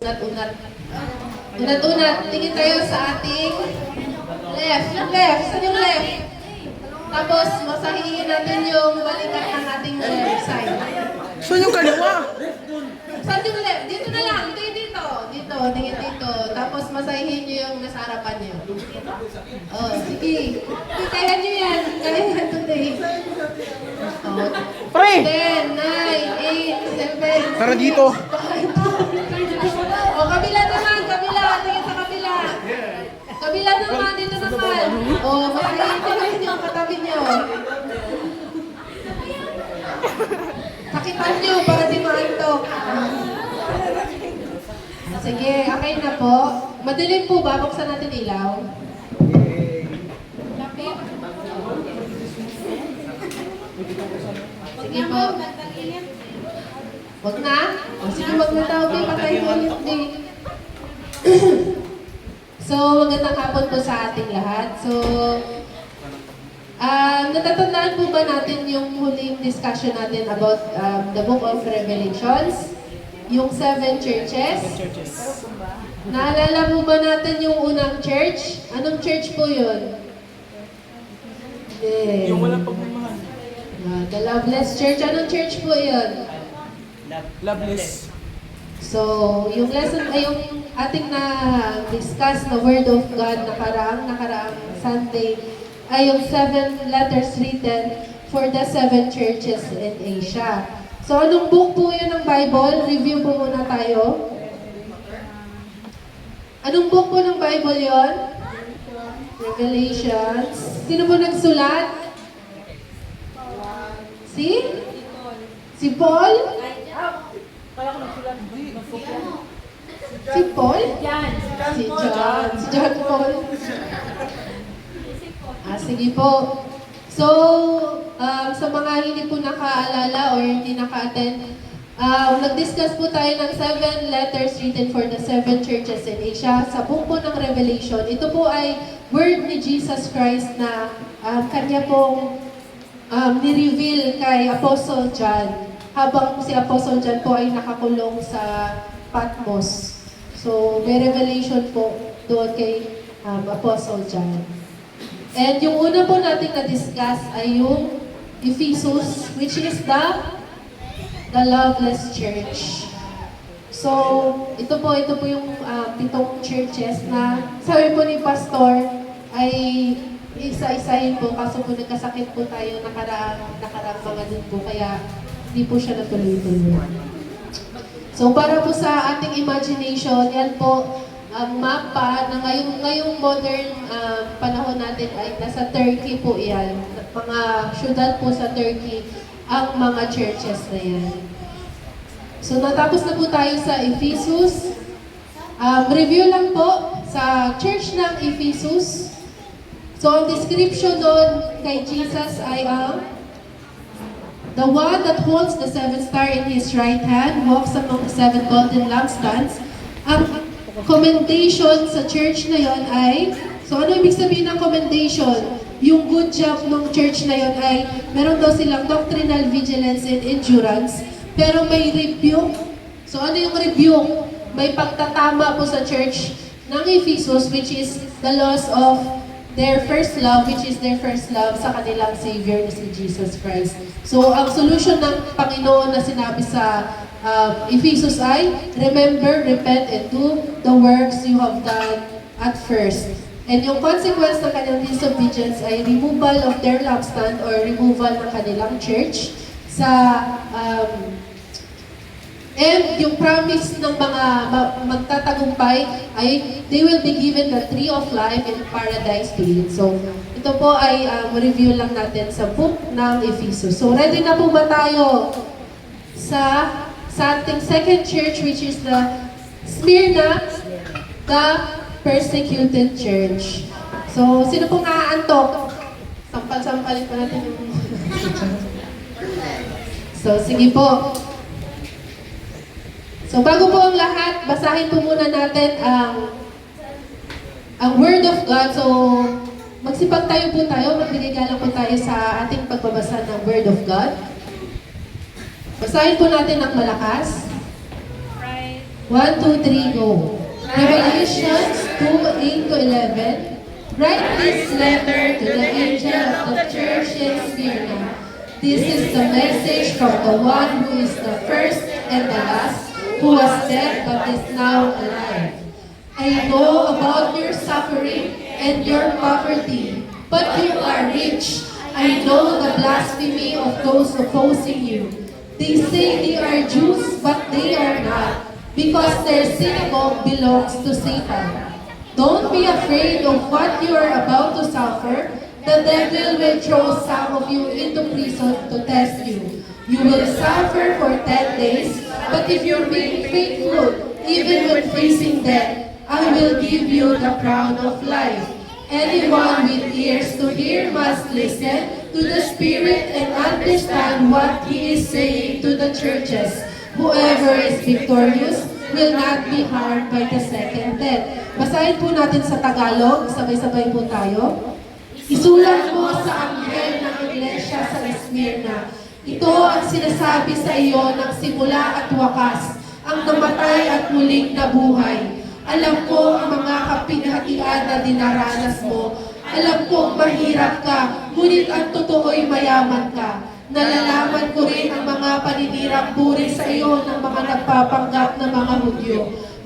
Unat-unat. Unat-unat. Tingin tayo sa ating left. Left. Saan yung left? Tapos, masahihin natin yung balikat ng ating left side. Saan yung kaliwa? Saan yung left? Dito na lang. Tingin dito. Dito. Tingin dito. Tapos, masahihin nyo yung nasa harapan nyo. Oh, sige. Sige, kaya nyo yan. Kaya yan today. Oh. Pre! 10, 9, 8, 7, Tara dito. O, kabila naman, kabila. Tingin sa kabila. Kabila naman, dito naman. O, masahihin nyo yung katabi nyo. Sakitan nyo para di maantok. Sige, okay na po. Madilim po ba? Buksan natin ilaw. Sige po. Huwag na. O sige, wag na daw. Patay mo ulit din. So, magandang hapon po sa ating lahat. So, natatandaan po ba natin yung huling discussion natin about the Book of Revelations? Yung 7 churches? Naalala po ba natin yung unang church? Anong church po yun? Yung walang pagmamahal. The Loveless Church. Anong church po yun? Loveless. So, yung lesson ay yung ating na-discuss na Word of God nakaraang Sunday ay yung 7 letters written for the 7 churches in Asia. So, anong book po yun ng Bible? Review po muna tayo. Anong book po ng Bible yon? Revelations. Sino po nagsulat? Si Paul? Si Paul? Si John. Si John Paul. Sige po. So, sa mga hindi po nakaalala or hindi naka-attend, nag-discuss po tayo ng 7 letters written for the 7 churches in Asia. Sa book po ng Revelation, ito po ay word ni Jesus Christ na kanya pong ni-reveal kay Apostle John habang si Apostle John po ay nakakulong sa Patmos. So, may revelation po doon kay Apostle John. And yung una po natin na-discuss ay yung Ephesus, which is the Loveless Church. So, ito po yung 7 churches na sabi po ni Pastor ay isa-isahin po kaso po nagkasakit po tayo nakaraang mga din po kaya hindi po siya natuloy-tuloy. So, para po sa ating imagination, yan po ang mapa na ngayong modern panahon natin ay nasa Turkey po yan. Mga syudad po sa Turkey ang mga churches na yan. So natapos na po tayo sa Ephesus. Review lang po sa church ng Ephesus. So ang description doon kay Jesus ay the one that holds the 7th star in his right hand walks among the 7 golden lampstands. Ang commendation sa church na yon ay, so ano ibig sabihin ng commendation? Yung good job ng church na yon ay, meron daw silang doctrinal vigilance and endurance, pero may rebuke. So ano yung rebuke? May pagtatama po sa church ng Ephesus, which is the loss of their first love, which is their first love sa kanilang Savior na si Jesus Christ. So ang solution ng Panginoon na sinabi sa Ephesus ay, remember, repent, and do the works you have done at first. And yung consequence ng kanilang disobedience ay removal of their lampstand or removal ng kanilang church and yung promise ng mga magtatagumpay ay they will be given the tree of life in paradise to eat. So, ito po ay review lang natin sa book ng Ephesus. So, ready na po ba tayo sa ating second church, which is the Smyrna, the persecuted church. So, sino pong naaantok? Sampal-sampalin pa natin yung... So, sige po. So, bago po ang lahat, basahin po muna natin ang Word of God. So, magsipag tayo po tayo, magbigay galang po tayo sa ating pagbabasa ng Word of God. Basahin po natin ng malakas. 1, 2, 3, go. Revelations 2, 8 to 11. Write this letter to the angel of the church in Smyrna. This is the message from the one who is the first and the last, who was dead but is now alive. I know about your suffering and your poverty, but you are rich. I know the blasphemy of those opposing you. They say they are Jews, but they are not, because their synagogue belongs to Satan. Don't be afraid of what you are about to suffer. The devil will throw some of you into prison to test you. You will suffer for 10 days, but if you remain faithful, even when facing death, I will give you the crown of life. Anyone with ears to hear must listen to the Spirit and understand what He is saying to the churches. Whoever is victorious will not be harmed by the second death. Basahin po natin sa Tagalog, sabay-sabay po tayo. Isulat mo sa anghel ng iglesia sa Smyrna. Ito ang sinasabi sa iyo ng simula at wakas, ang namatay at muling nabuhay. Alam ko ang mga kapighatian na dinaranas mo. Alam kong mahirap ka, ngunit ang totoo'y mayaman ka. Nalalaman ko rin ang mga paninirang puri sa iyo ng mga nagpapanggap na mga Hudyo.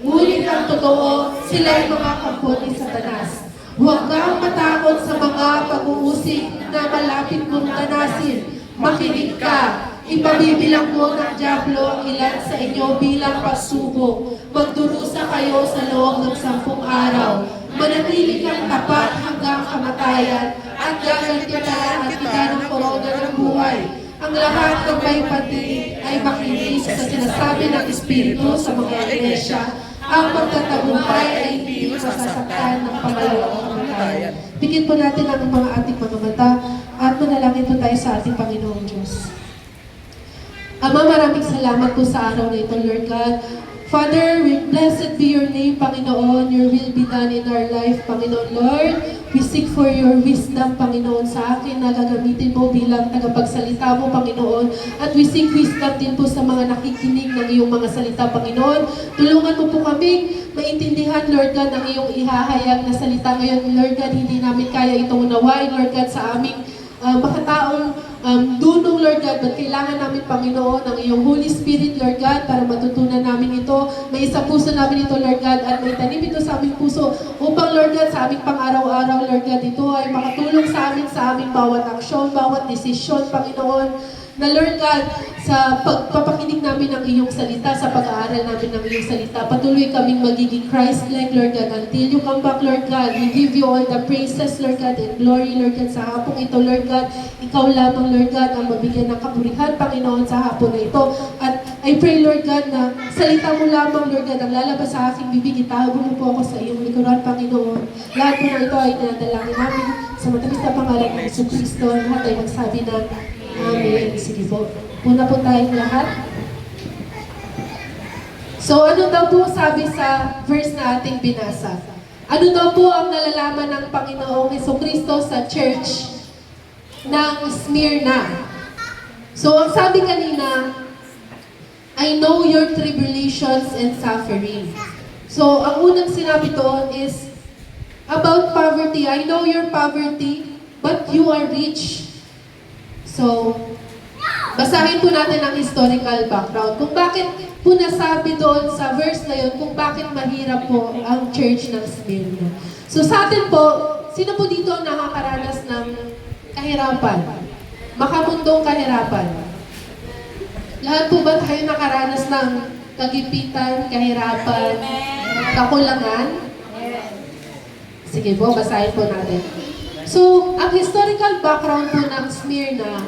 Ngunit ang totoo, sila'y mga kampo ni Satanas. Huwag kang matakot sa mga pag-uusig na malapit mong danasin. Makinig ka. Ipabibilang mo ng Diablo ang ilan sa inyo bilang pagsubok. Magdurusa kayo sa loob ng 10 araw. Manatili kang tapat hanggang kamatayan at gagantihan kita ng korona ng buhay. Ang lahat ng may pandinig ay makinig sa sinasabi ng Espiritu sa mga iglesia. Ang magtatagumpay ay hindi masasaktan ng pamalawang kamatayan. Bigyan po natin ang mga ating mga mata at manalangin po tayo sa ating Panginoong Diyos. Ama, maraming salamat po sa araw na ito, Lord God. Father, blessed be your name, Panginoon. Your will be done in our life, Panginoon. Lord, we seek for your wisdom, Panginoon, sa akin na gagamitin mo bilang tagapagsalita mo, Panginoon. At we seek wisdom din po sa mga nakikinig ng iyong mga salita, Panginoon. Tulungan mo po kaming maintindihan, Lord God, ang iyong ihahayag na salita ngayon, Lord God. Hindi namin kaya itong unawain, Lord God, sa aming makataong dunong, Lord God, but kailangan namin, Panginoon, ang iyong Holy Spirit, Lord God, para matutunan namin ito. May isang puso namin ito, Lord God, at may tanim ito sa aming puso upang, Lord God, sa aming pang-araw-araw, Lord God, ito ay makatulong sa aming bawat aksyon, bawat desisyon, Panginoon, na Lord God, sa pagpapakinig namin ng iyong salita, sa pag-aaral namin ng iyong salita, patuloy kaming magiging Christ-like, Lord God, until you come back, Lord God. We give you all the praises, Lord God, and glory, Lord God, sa hapong ito, Lord God. Ikaw lamang, Lord God, ang mabigyan ng kapurihan, Panginoon, sa hapon na ito. At I pray, Lord God, na salita mo lamang, Lord God, ang lalabas sa aking bibig. Itago mo po ako sa iyong likuran, Panginoon. Lahat po na ito ay dinadalangin namin sa matamis na pangalan ng Jesucristo. Lahat ay magsabi ng Amen. Sige po. Una po tayong lahat. So, ano daw po sabi sa verse na ating binasa? Ano daw po ang nalalaman ng Panginoong Jesucristo sa church ng Smyrna? So, ang sabi kanina, I know your tribulations and suffering. So, ang unang sinabi doon is about poverty. I know your poverty, but you are rich. So, basahin po natin ang historical background. Kung bakit po nasabi doon sa verse na yun, kung bakit mahirap po ang church ng Smyrna. So sa atin po, sino po dito ang nakakaranas ng kahirapan? Makamundong kahirapan. Lahat po ba tayo nakaranas ng kagipitan, kahirapan, kakulangan? Sige po, basahin po natin. So, ang historical background po ng Smyrna,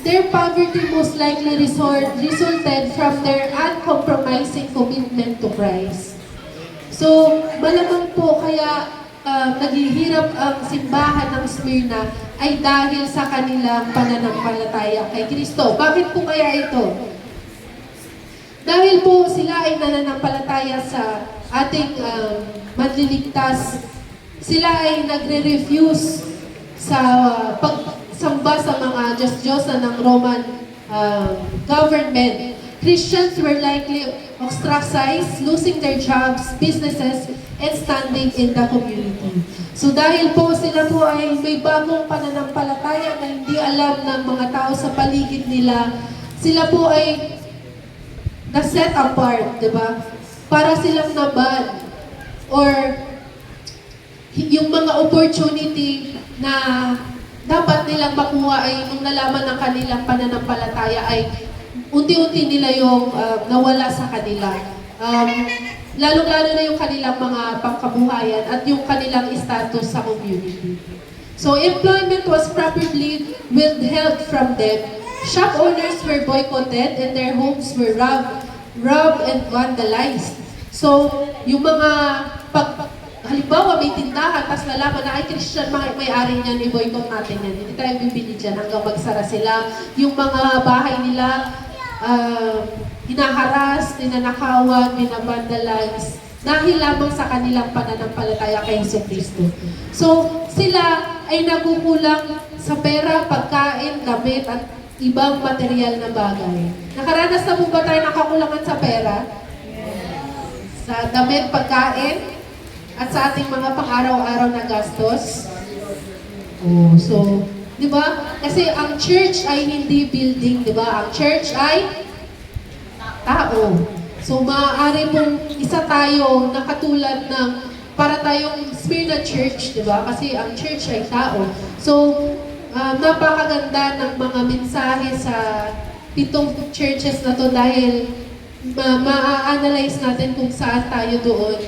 their poverty most likely resulted from their uncompromising commitment to Christ. So, malamang po kaya naghihirap ang simbahan ng Smyrna ay dahil sa kanilang pananampalataya kay Kristo. Bakit po kaya ito? Dahil po sila ay nananampalataya sa ating manliligtas. Sila ay nagre-refuse sa pagsamba sa mga Diyos-Diyosan ng Roman government. Christians were likely ostracized, losing their jobs, businesses, and standing in the community. So dahil po sila po ay may bagong pananampalataya na hindi alam ng mga tao sa paligid nila, sila po ay na-set apart, di ba? Para silang naban. Or yung mga opportunity na dapat nilang makuha ay nung nalaman ng kanilang pananampalataya ay unti-unti nila yung nawala sa kanila. Lalong-lalo na yung kanilang mga pangkabuhayan at yung kanilang status sa community. So employment was properly withheld from them. Shop owners were boycotted and their homes were robbed and vandalized. So yung mga halimbawa may tindahan, tapos nalaman na ay Christian may-ari niyan, i-boycott natin yan. Hindi tayo bibili dyan hanggang magsara sila. Yung mga bahay nila, hinaharas, ninanakawan, binabandalize, dahil lamang sa kanilang pananampalataya kay Jesucristo. So, sila ay nagukulang sa pera, pagkain, damit, at ibang material na bagay. Nakaranas na po ba tayo nakakulangan sa pera? Sa damit, pagkain, at sa ating mga pang-araw-araw na gastos? Oh, so, di ba? Kasi ang church ay hindi building, di ba? Ang church ay tao. So, maaari pong isa tayo na katulad ng para tayong Smyrna Church, di ba? Kasi ang church ay tao. So, napakaganda ng mga mensahe sa 7 churches na to dahil ma-analyze natin kung saan tayo doon,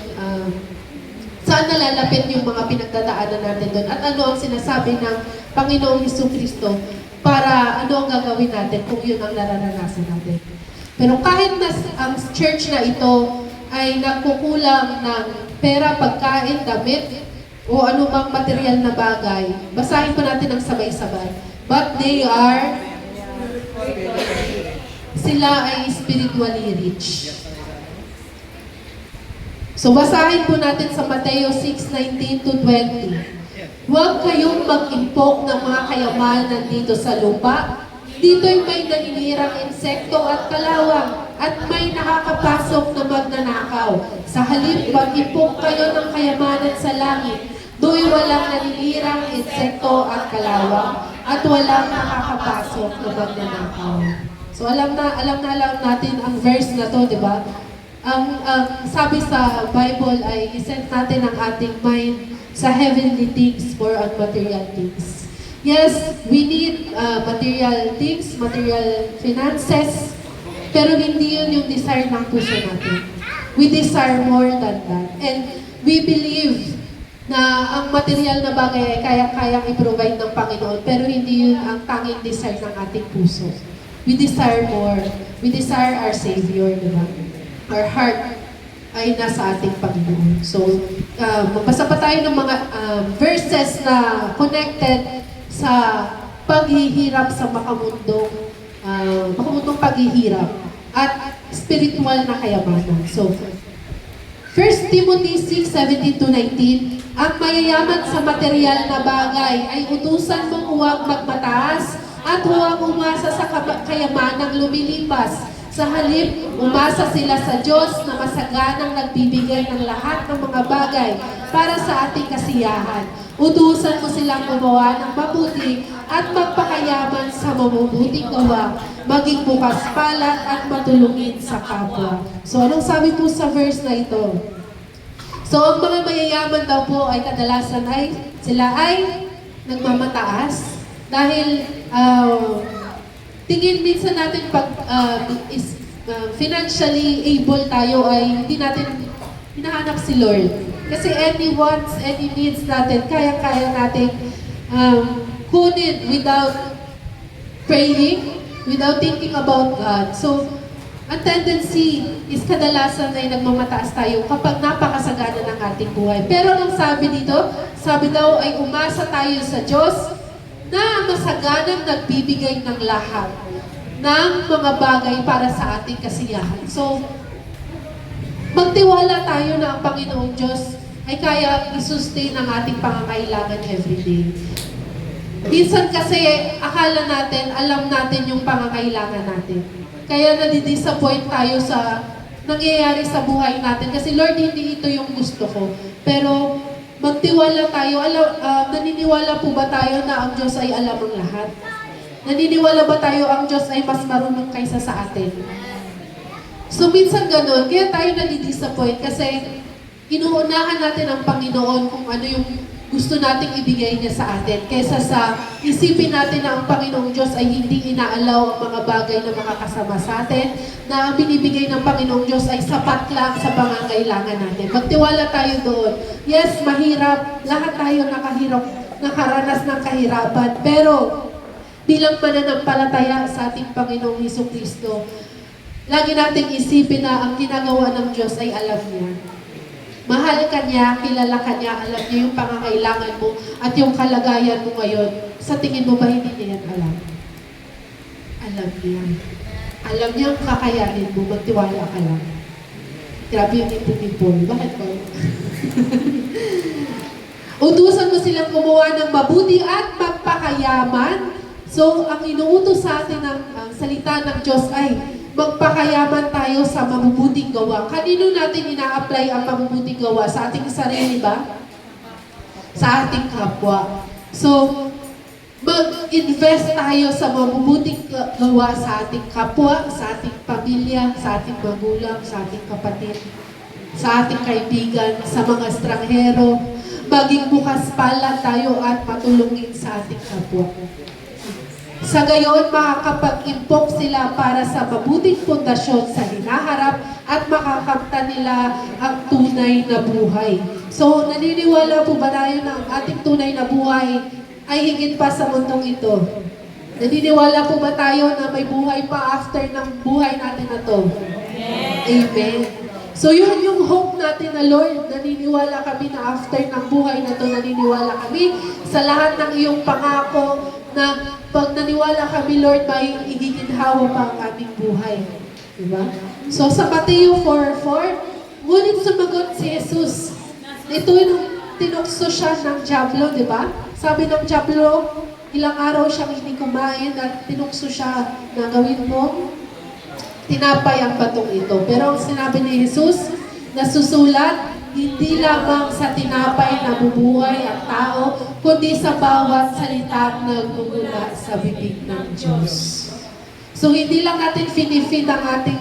saan nalalapit yung mga pinagdadaanan natin doon at ano ang sinasabi ng Panginoong Jesucristo para ano ang gagawin natin kung yun ang nararanasan natin. Pero kahit na ang church na ito ay nagkukulang ng pera, pagkain, damit, o anumang material na bagay, basahin po natin ang sabay-sabay. But they are, sila ay spiritually rich. So basahin po natin sa Mateo 6:19 to 20. Huwag kayong mag-impok ng mga kayamanan dito sa lupa. Dito'y may naninirang insekto at kalawang at may nakakapasok na magnanakaw. Sa halip, mag-impok kayo ng kayamanan sa langit. Do'y walang naninirang insekto at kalawang at walang nakakapasok na magnanakaw. So alam natin ang verse na to, di ba? Ang sabi sa Bible ay iset natin ang ating mind sa heavenly things for on material things. Yes, we need material things, material finances, pero hindi yun yung desire ng puso natin. We desire more than that. And we believe na ang material na bagay ay kayang-kayang i-provide ng Panginoon, pero hindi yun ang tanging desire ng ating puso. We desire more. We desire our Savior, di ba? Our heart ay nasa ating Panginoon. So, magbasa pa tayo ng mga verses na connected sa paghihirap sa makamundong paghihirap at spiritual na kayamanan. So, 1 Timothy 6:17-19, ang mayayaman sa material na bagay ay utusan mong huwag magmataas at huwag umasa sa kayamanang lumilipas. Sa halip, umasa sila sa Diyos na masaganang nagbibigay ng lahat ng mga bagay para sa ating kasiyahan. Utusan mo silang gumawa ng mabuti at magpakayaman sa mabubuting gawa, maging bukas palad at matulungin sa kapwa. So, anong sabi po sa verse na ito? So, ang mga mayayaman daw po ay kadalasan sila ay nagmamataas dahil tingin minsan natin pag financially able tayo ay hindi natin hinahanap si Lord. Kasi any wants, any needs natin, kaya-kaya natin kunin without praying, without thinking about God. So, ang tendency is kadalasan ay nagmamataas tayo kapag napakasagana ng ating buhay. Pero ang sabi dito, sabi daw ay umasa tayo sa Diyos na masaganang nagbibigay ng lahat ng mga bagay para sa ating kasiyahan. So, magtiwala tayo na ang Panginoong Diyos ay kaya i-sustain ang ating pangangailangan everyday. Minsan kasi, akala natin, alam natin yung pangangailangan natin. Kaya nadidisappoint tayo sa nangyayari sa buhay natin. Kasi Lord, hindi ito yung gusto ko. Pero magtiwala tayo. Naniniwala po ba tayo na ang Diyos ay alam ang lahat? Naniniwala ba tayo ang Diyos ay mas marunong kaysa sa atin? So minsan ganun, kaya tayo nadidisappoint kasi inuunahan natin ang Panginoon kung ano yung gusto nating ibigay niya sa atin. Kaysa sa isipin natin na ang Panginoong Diyos ay hindi inaalaw ang mga bagay na makakasama sa atin, na ang binibigay ng Panginoong Diyos ay sapat lang sa pangangailangan natin. Magtiwala tayo doon. Yes, mahirap. Lahat tayo nakaranas ng kahirapan. Pero bilang mananampalataya sa ating Panginoong Hesukristo, lagi nating isipin na ang ginagawa ng Diyos ay alam niya. Mahal ka niya, kilala ka niya, alam niya yung pangangailangan mo at yung kalagayan mo ngayon. Sa tingin mo ba hindi niya yan alam? Alam niya. Alam niya ang kakayanin mo, magtiwala ka lang. Grabe yung ipon-ipon. Bakit ba? Utusan mo silang gumawa ng mabuti at magpakayaman. So, ang inuutos sa atin ng salita ng Diyos ay magpakayaman tayo sa mabubuting gawa. Kanino natin ina-apply ang mabubuting gawa? Sa ating sarili ba? Sa ating kapwa. So, mag-invest tayo sa mabubuting gawa sa ating kapwa, sa ating pamilya, sa ating magulang, sa ating kapatid, sa ating kaibigan, sa mga estranghero. Maging bukas pala tayo at matulungin sa ating kapwa. Sa gayon, makakapag-impok sila para sa mabuting pundasyon sa hinaharap at makakamta nila ang tunay na buhay. So, naniniwala po ba tayo na ang ating tunay na buhay ay higit pa sa mundong ito? Naniniwala po ba tayo na may buhay pa after ng buhay natin na to? Amen. So, yun yung hope natin na Lord, naniniwala kami na after ng buhay na to, naniniwala kami sa lahat ng iyong pangako na pag naniwala kami, Lord, may igiginhawa pa ang aming buhay. Diba? So, sa Mateo 4:4, ngunit sumagot si Jesus. Ito yung tinukso siya ng Diablo, di ba? Sabi ng Diablo, ilang araw siyang hindi kumain at tinukso siya na gawin mo, tinapay ang batong ito. Pero ang sinabi ni Jesus, nasusulat, hindi lamang sa tinapay na bubuhay ang tao, kundi sa bawat salita na nagmumula sa bibig ng Diyos. So, hindi lang natin finifeed ang ating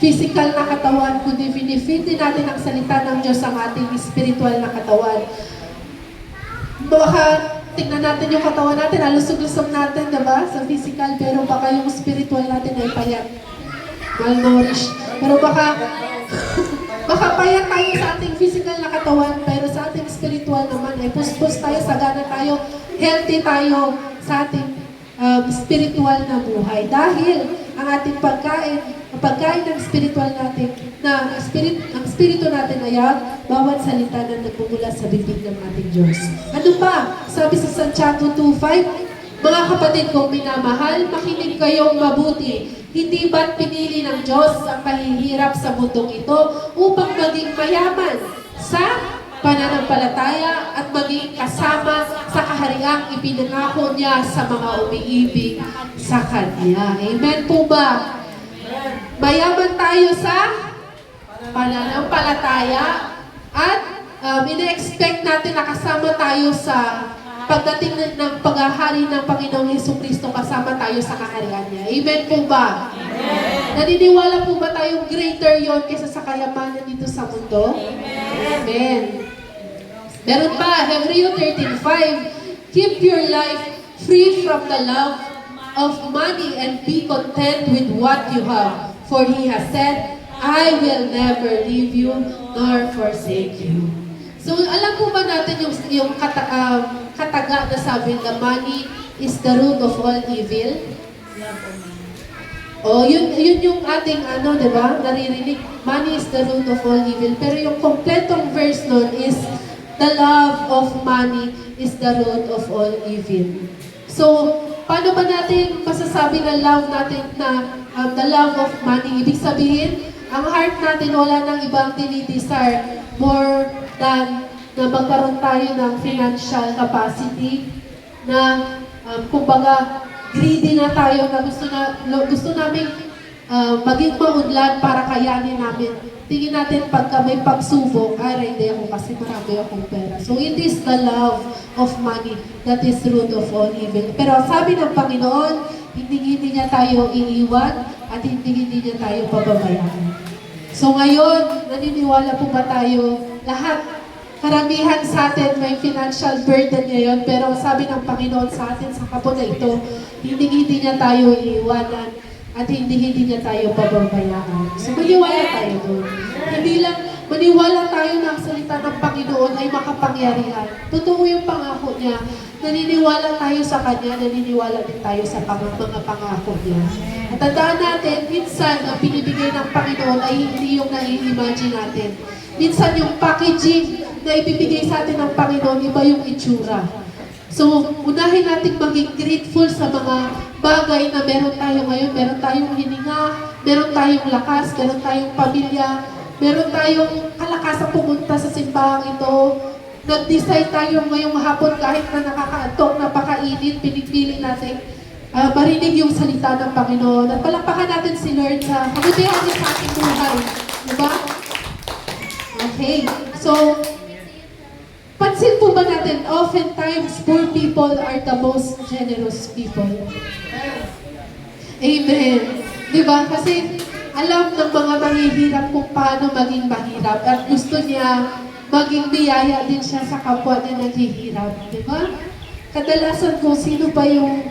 physical na katawan, kundi finifeed din natin ang salita ng Diyos ang ating spiritual na katawan. Baka tingnan natin yung katawan natin, alusog-lusog natin, diba? Sa physical, pero baka yung spiritual natin ay payat. Malnourished. Pero baka payat tayo sa ating physical na katawan, pero sa ating spiritual naman ay puspos tayo, sagana tayo, healthy tayo sa ating spiritual na buhay. Dahil ang ating pagkain ng spiritual natin, ang spirito natin ay bawat salita na nagmumula sa bibig ng ating Diyos. Ano pa? Sabi sa Santiago 2:5, mga kapatid kong minamahal, makinig kayong mabuti. Hindi ba't pinili ng Diyos ang mahihirap sa mundong ito upang maging mayaman sa pananampalataya at maging kasama sa kahariang ipinangako niya sa mga umiibig sa Kanya. Amen po ba? Mayaman tayo sa pananampalataya at ina-expect natin na kasama tayo sa pagdating ng paghahari ng Panginoong Hesukristo, kasama tayo sa kaharian niya. Amen po ba? Amen. Naniniwala po ba tayong greater yon kaysa sa kayamanan dito sa mundo? Amen. Amen. Meron pa, Hebrews 13:5, keep your life free from the love of money and be content with what you have. For He has said, I will never leave you nor forsake you. So, alam po ba natin yung kataga na sabi na money is the root of all evil? Oh, yun yung ating di ba? Naririnig, money is the root of all evil. Pero yung kompletong verse nun is, the love of money is the root of all evil. So, paano ba natin masasabi na love natin na the love of money? Ibig sabihin, ang heart natin wala nang ibang dinidesire more than na magkaroon tayo ng financial capacity, na kumbaga greedy na tayo, na gusto namin maging maunlad para kayanin namin. Tingin natin pagka may pagsubok, hindi ako kasi marami akong pera. So it is the love of money that is root of all evil. Pero sabi ng Panginoon, hindi niya tayo iiwan at hindi niya tayo pababayaan. So ngayon, naniniwala po ba tayo lahat? Karamihan sa atin may financial burden ngayon, pero sabi ng Panginoon sa atin sa kapon na ito, hindi niya tayo iiwanan at hindi niya tayo pababayaan. So maniwala tayo doon. Hindi lang maniwala tayo na ang salita ng Panginoon ay makapangyarihan. Totoo yung pangako niya. Naniniwala tayo sa Kanya, naniniwala din tayo sa mga pangako niya. At tandaan natin, minsan ang pinibigay ng Panginoon ay hindi yung nai-imagine natin. Minsan yung packaging na ibibigay sa atin ng Panginoon, iba yung itsura. So, unahin natin maging grateful sa mga bagay na meron tayo ngayon. Meron tayong hininga, meron tayong lakas, meron tayong pamilya, meron tayong kalakasang pumunta sa simbahang ito. Nag-decide tayo ngayong hapon kahit na nakakaantok, napakainit, pinipili natin marinig yung salita ng Panginoon. At palakpakan natin si Lord sa kabutihan niya sa ating buhay. Diba? Okay. So, pansin po ba natin, oftentimes, poor people are the most generous people. Amen. Diba? Kasi alam ng mga mahihirap kung paano maging mahirap at gusto niya maging biyaya din siya sa kapwa niya naghihirap. Diba? Kadalasan kung sino pa yung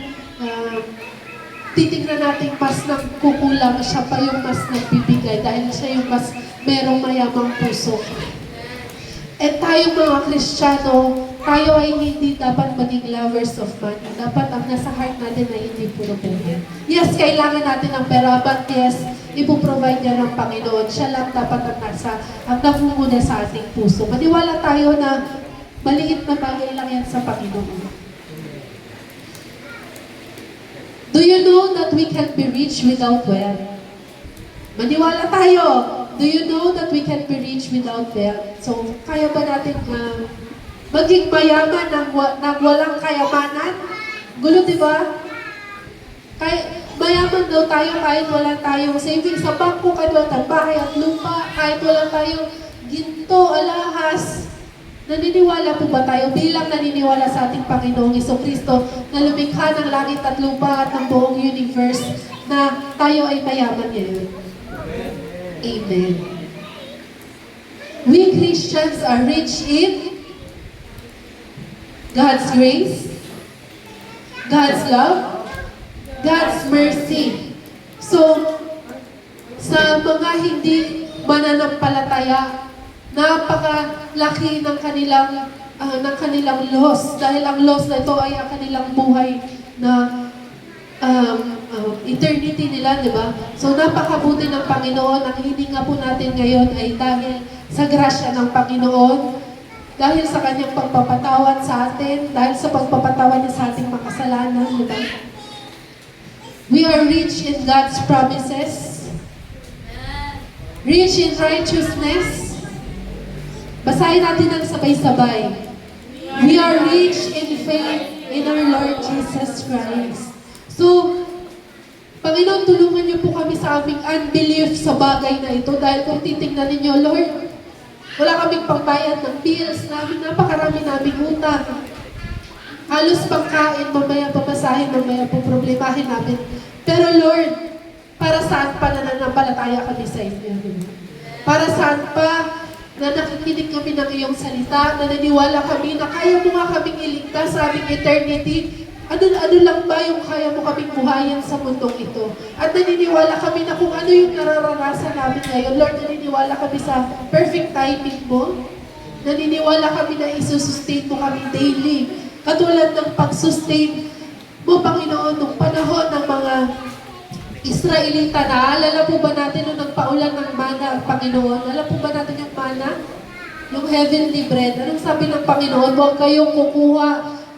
titignan natin mas nagkukulang, siya pa yung mas nagbibigay dahil siya yung mas merong mayamang puso. At tayong mga Kristiyano, tayo ay hindi dapat maging lovers of money. Dapat ang nasa heart natin ay hindi puro pera. Yes, kailangan natin ng pera, but yes, ipoprovide niya ng Panginoon. Siya lang dapat ang nangunguna sa ating puso. Maniwala tayo na maliit na bagay lang yan sa Panginoon. Do you know that we can be rich without wealth? Maniwala tayo. Do you know that we can be rich without wealth? So, kaya ba natin maging mayaman ng walang kayamanan? Gulo, di ba? Mayaman daw tayo kahit wala tayong savings sa bangko, kahit wala tayong bahay at lupa, kahit wala tayong ginto, alahas. Naniniwala po ba tayo bilang naniniwala sa ating Panginoong Jesucristo na lumikha ng langit at lupa at ng buong universe na tayo ay mayaman ngayon? Amen. We Christians are rich in God's grace, God's love, God's mercy. So, sa mga hindi mananampalataya, napakalaki ng kanilang loss dahil ang loss na ito ay ang kanilang buhay na eternity nila, di ba? So napakabuti ng Panginoon. Ang hininga po natin ngayon ay dahil sa grasya ng Panginoon, dahil sa kanyang pagpapatawad sa atin, dahil sa pagpapatawad niya sa ating makasalanan, di ba? We are rich in God's promises, rich in righteousness. Basahin natin ng sabay-sabay. We are rich in faith in our Lord Jesus Christ. So, Panginoon, tulungan niyo po kami sa aming unbelief sa bagay na ito dahil kung titingnan ninyo, Lord, wala kaming pangbayad ng bills namin, napakarami naming utang. Halos pangkain, mamaya papasahin, mamaya po problemahin namin. Pero Lord, para saan pa nananampalataya kami sa inyo? Para saan pa na nakikinig kami ng iyong salita, na naniwala kami na kaya mo nga kaming iligtas sa aming eternity. Ano lang ba yung kaya mo kaming buhayin sa mundong ito? At naniniwala kami na kung ano yung nararanasan namin ngayon. Lord, naniniwala kami sa perfect timing mo. Naniniwala kami na isusustain mo kami daily. Katulad ng pag-sustain mo, Panginoon, nung panahon ng mga Israelita. Naalala po ba natin nung nagpaulan ng mana ang Panginoon? Alam po ba natin yung mana? Yung heavenly bread. Anong sabi ng Panginoon? Huwag kayong kukuha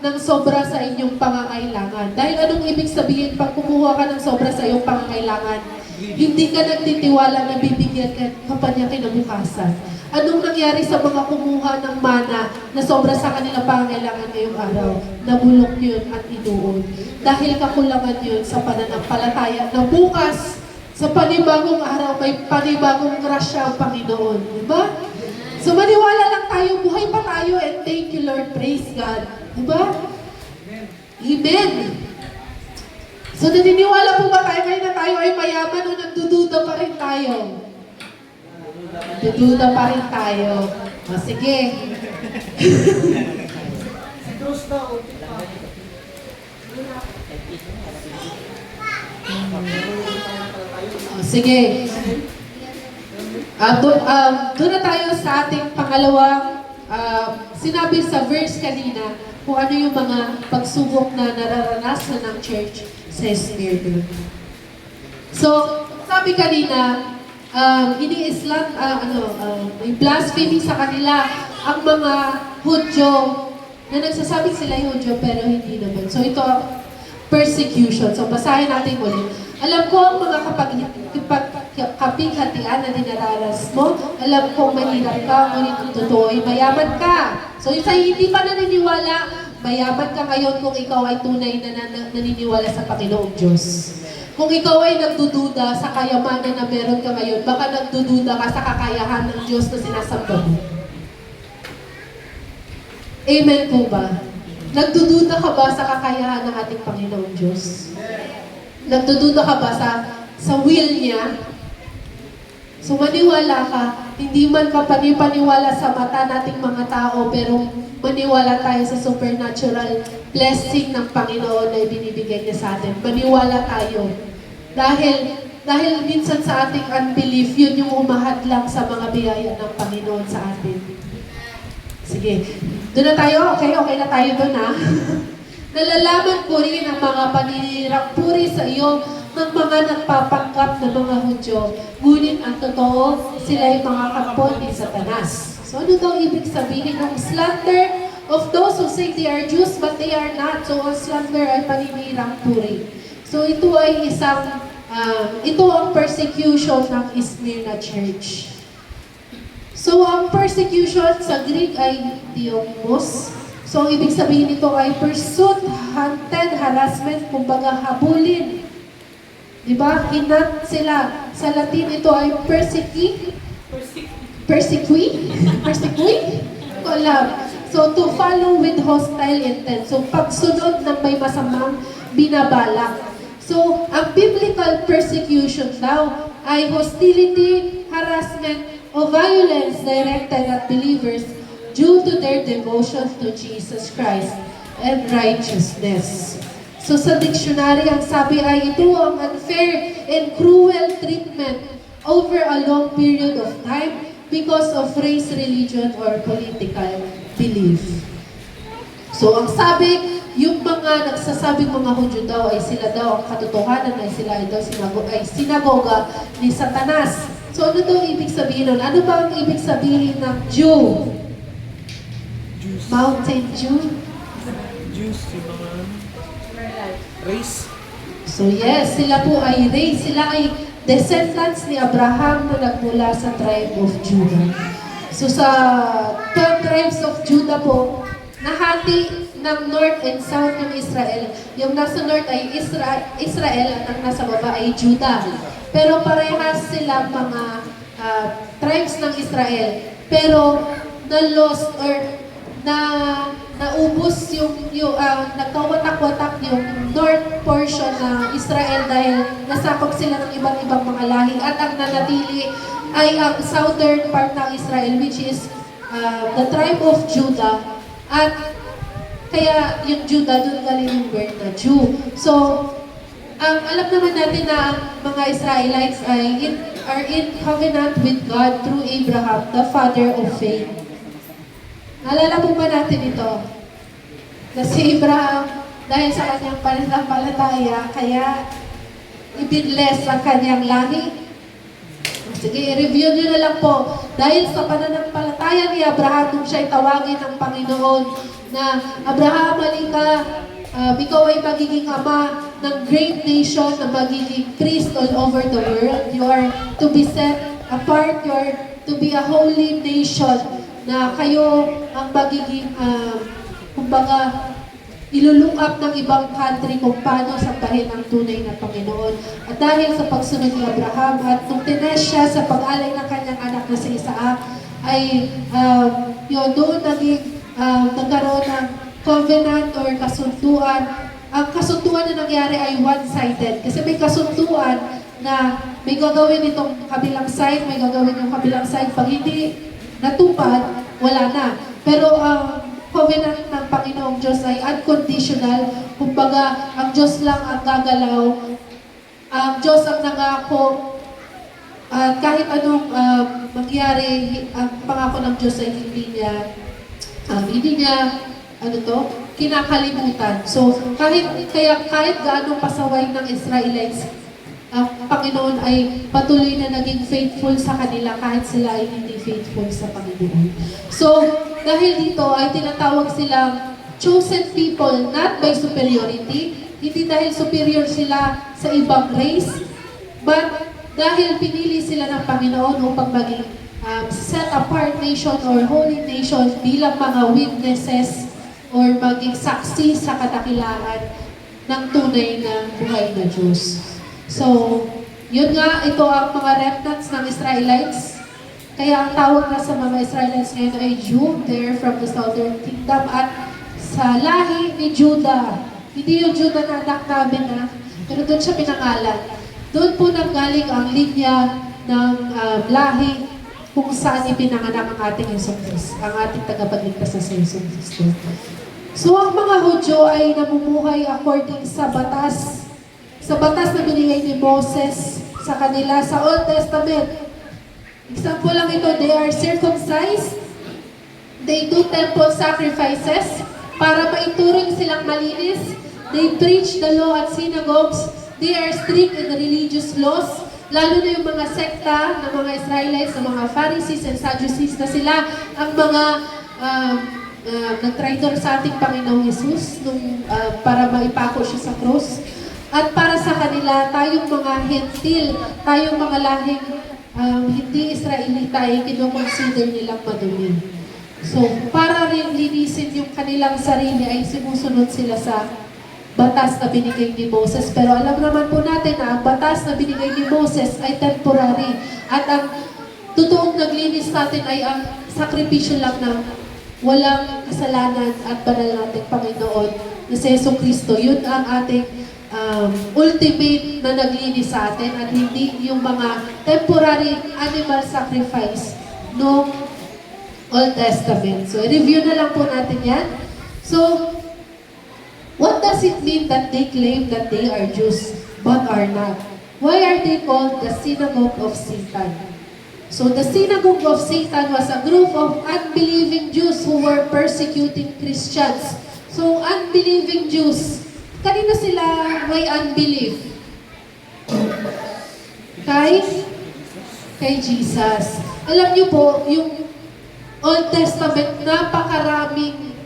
ng sobra sa inyong pangangailangan. Dahil anong ibig sabihin pag kumuha ka ng sobra sa iyong pangangailangan? Hindi ka nagtitiwala na bibigyan ka pa niya kinabukasan. Anong nangyari sa mga kumuha ng mana na sobra sa kanilang pangangailangan ngayong araw? Nabulok yun at inuod. Dahil kakulangan yun sa pananampalataya na bukas Sa panibagong araw, may panibagong grasya ang Panginoon. Diba? So maniwala lang tayo, buhay pa tayo, and thank you Lord, praise God. Diba? Amen. So naniniwala po ba tayo ngayon na tayo ay mayaman o nagdududa pa rin tayo? Nagdududa pa rin tayo. O sige. O sige. Doon na tayo sa ating pangalawang sinabi sa verse kanina kung ano yung mga pagsubok na nararanasan ng church sa Smyrna. So, sabi kanina, ini-islam, may blasphemy sa kanila ang mga Hudyo na nagsasabing sila yung Hudyo pero hindi naman. So, ito ang persecution. So, basahin natin ulit. Alam ko ang mga kapighatian na dinararas mo. Alam kong mahirap ka, ngunit ang totoo ay mayaman ka. So, yung sa hindi pa naniniwala, mayaman ka ngayon kung ikaw ay tunay na naniniwala sa Panginoong Diyos. Kung ikaw ay nagdududa sa kayamanan na meron ka ngayon, baka nagdududa ka sa kakayahan ng Diyos na sinasamba mo. Amen po ba? Nagdududa ka ba sa kakayahan ng ating Panginoong Diyos? Nagdududa ka ba sa will niya? So maniwala ka, hindi man ka panipaniwala sa mata nating mga tao, pero maniwala tayo sa supernatural blessing ng Panginoon na ibinibigay niya sa atin. Maniwala tayo. Dahil minsan sa ating unbelief, yun yung umahadlang sa mga biyaya ng Panginoon sa atin. Sige, doon na tayo. Okay na tayo doon ha. Nalalaman ko rin ang mga paninirang puri sa iyo ng mga nagpapanggap na mga Hudyo. Ngunit ang totoo, sila ay mga kapon ni Satanas. So ano daw ibig sabihin ng slander of those who say they are Jews but they are not? So ang slander ay paninirang puri. So ito ay ito ang persecution ng Smyrna Church. So ang persecution sa Greek ay diomos. So, ibig sabihin nito ay pursuit, hunted, harassment, kumbaga habulin. Diba? Hinat sila. Sa Latin, ito ay persecui? Ko alam. So, to follow with hostile intent. So, pagsunod ng may masamang binabalak. So, ang biblical persecution daw ay hostility, harassment, o violence directed at believers due to their devotion to Jesus Christ and righteousness. So sa dictionary, ang sabi ay ito ang unfair and cruel treatment over a long period of time because of race, religion, or political belief. So ang sabi, yung mga nagsasabing mga Hudyo daw ay sila daw ang katotohanan, ay sila ay daw sinagoga ni Satanas. So ano daw ibig sabihin nun? Ano ba ang ibig sabihin ng Jew? Mountain Dew? Jews, yung mga race. So yes, sila po ay race. Sila ay descendants ni Abraham na nagmula sa tribe of Judah. So sa 12 tribes of Judah po, nahati ng north and south yung Israel. Yung nasa north ay Israel at ang nasa baba ay Judah. Pero parehas sila mga tribes ng Israel. Pero na-lost or naubos yung nagkawatak-watak yung north portion ng Israel dahil nasakop sila ng iba't ibang mga lahi at ang nanatili ay ang southern part ng Israel which is the tribe of Judah at kaya yung Judah doon galing yung word na Jew. So, alam naman natin na ang mga Israelites are in covenant with God through Abraham, the father of faith. Naalala po ba natin ito? Na si Abraham, dahil sa kanyang pananampalataya, kaya ibinless ang kanyang lahi. Sige, i-review nyo na lang po. Dahil sa pananampalataya ni Abraham, nung siya'y tawagin ng Panginoon na Abraham, halika, ikaw ay magiging ama ng great nation na magiging priest all over the world. You are to be set apart. You are to be a holy nation na kayo ang magiging, kumbaga, iluluok up ng ibang country kung paano sambahin ang tunay na Panginoon. At dahil sa pagsunod ni Abraham at nung tines siya sa pag-alay ng kanyang anak na si Isaac, ay doon nagkaroon ng covenant or kasunduan. Ang kasunduan na nangyari ay one-sided. Kasi may kasunduan na may gagawin itong kabilang side, may gagawin yung kabilang side. Pag hindi natupad, wala na. Pero ang covenant ng Panginoong Diyos ay unconditional. Kumbaga, ang Diyos lang ang gagalaw. Ang Diyos ang nangako. At kahit anong mangyari, ang pangako ng Diyos ay hindi niya kinakalimutan. So, kahit gaano pasaway ng Israelites, ang Panginoon ay patuloy na naging faithful sa kanila kahit sila ay hindi faithful sa Panginoon. So, dahil dito ay tinatawag silang chosen people not by superiority, hindi dahil superior sila sa ibang race, but dahil pinili sila ng Panginoon upang maging set apart nation or holy nation bilang mga witnesses or maging saksi sa kadakilaan ng tunay na buhay na Diyos. So, yun nga, ito ang mga remnants ng Israelites. Kaya ang tawag na sa mga Israelites ngayon ay Jew, they're from the southern kingdom, at sa lahi ni Judah. Hindi yung Judah na anak namin pero doon siya pinangalan. Doon po nanggaling ang linya ng lahi kung saan ipinanganak ang ating Yesong Kristo, ang ating tagapagligtas na si Yesong Kristo. So ang mga Hudyo ay namumuhay according sa batas na binigay ni Moses sa kanila sa Old Testament. Example lang ito, they are circumcised, they do temple sacrifices para maituring silang malinis, they preach the law at synagogues, they are strict in the religious laws, lalo na yung mga sekta ng mga Israelites, ng mga Pharisees and Sadducees na sila ang mga nag-traitor sa ating Panginoong Jesus para maipako siya sa cross. At para sa kanila, tayong mga hentil, tayong mga lahing hindi Israelita ay kinoconsider nilang madumi. So, para rin linisin yung kanilang sarili ay sinusunod sila sa batas na binigay ni Moses. Pero alam naman po natin na ang batas na binigay ni Moses ay temporary. At ang totoong naglinis natin ay ang sakripisyo lang ng walang kasalanan at banal nating Panginoon na si Yesu Cristo. Yun ang ating ultimate na naglinis sa atin at hindi yung mga temporary animal sacrifice no Old Testament. So, i-review na lang po natin yan. So, what does it mean that they claim that they are Jews but are not? Why are they called the synagogue of Satan? So, the synagogue of Satan was a group of unbelieving Jews who were persecuting Christians. So, unbelieving Jews, kanino sila may unbelief? Kay Jesus. Alam niyo po, yung Old Testament, napakaraming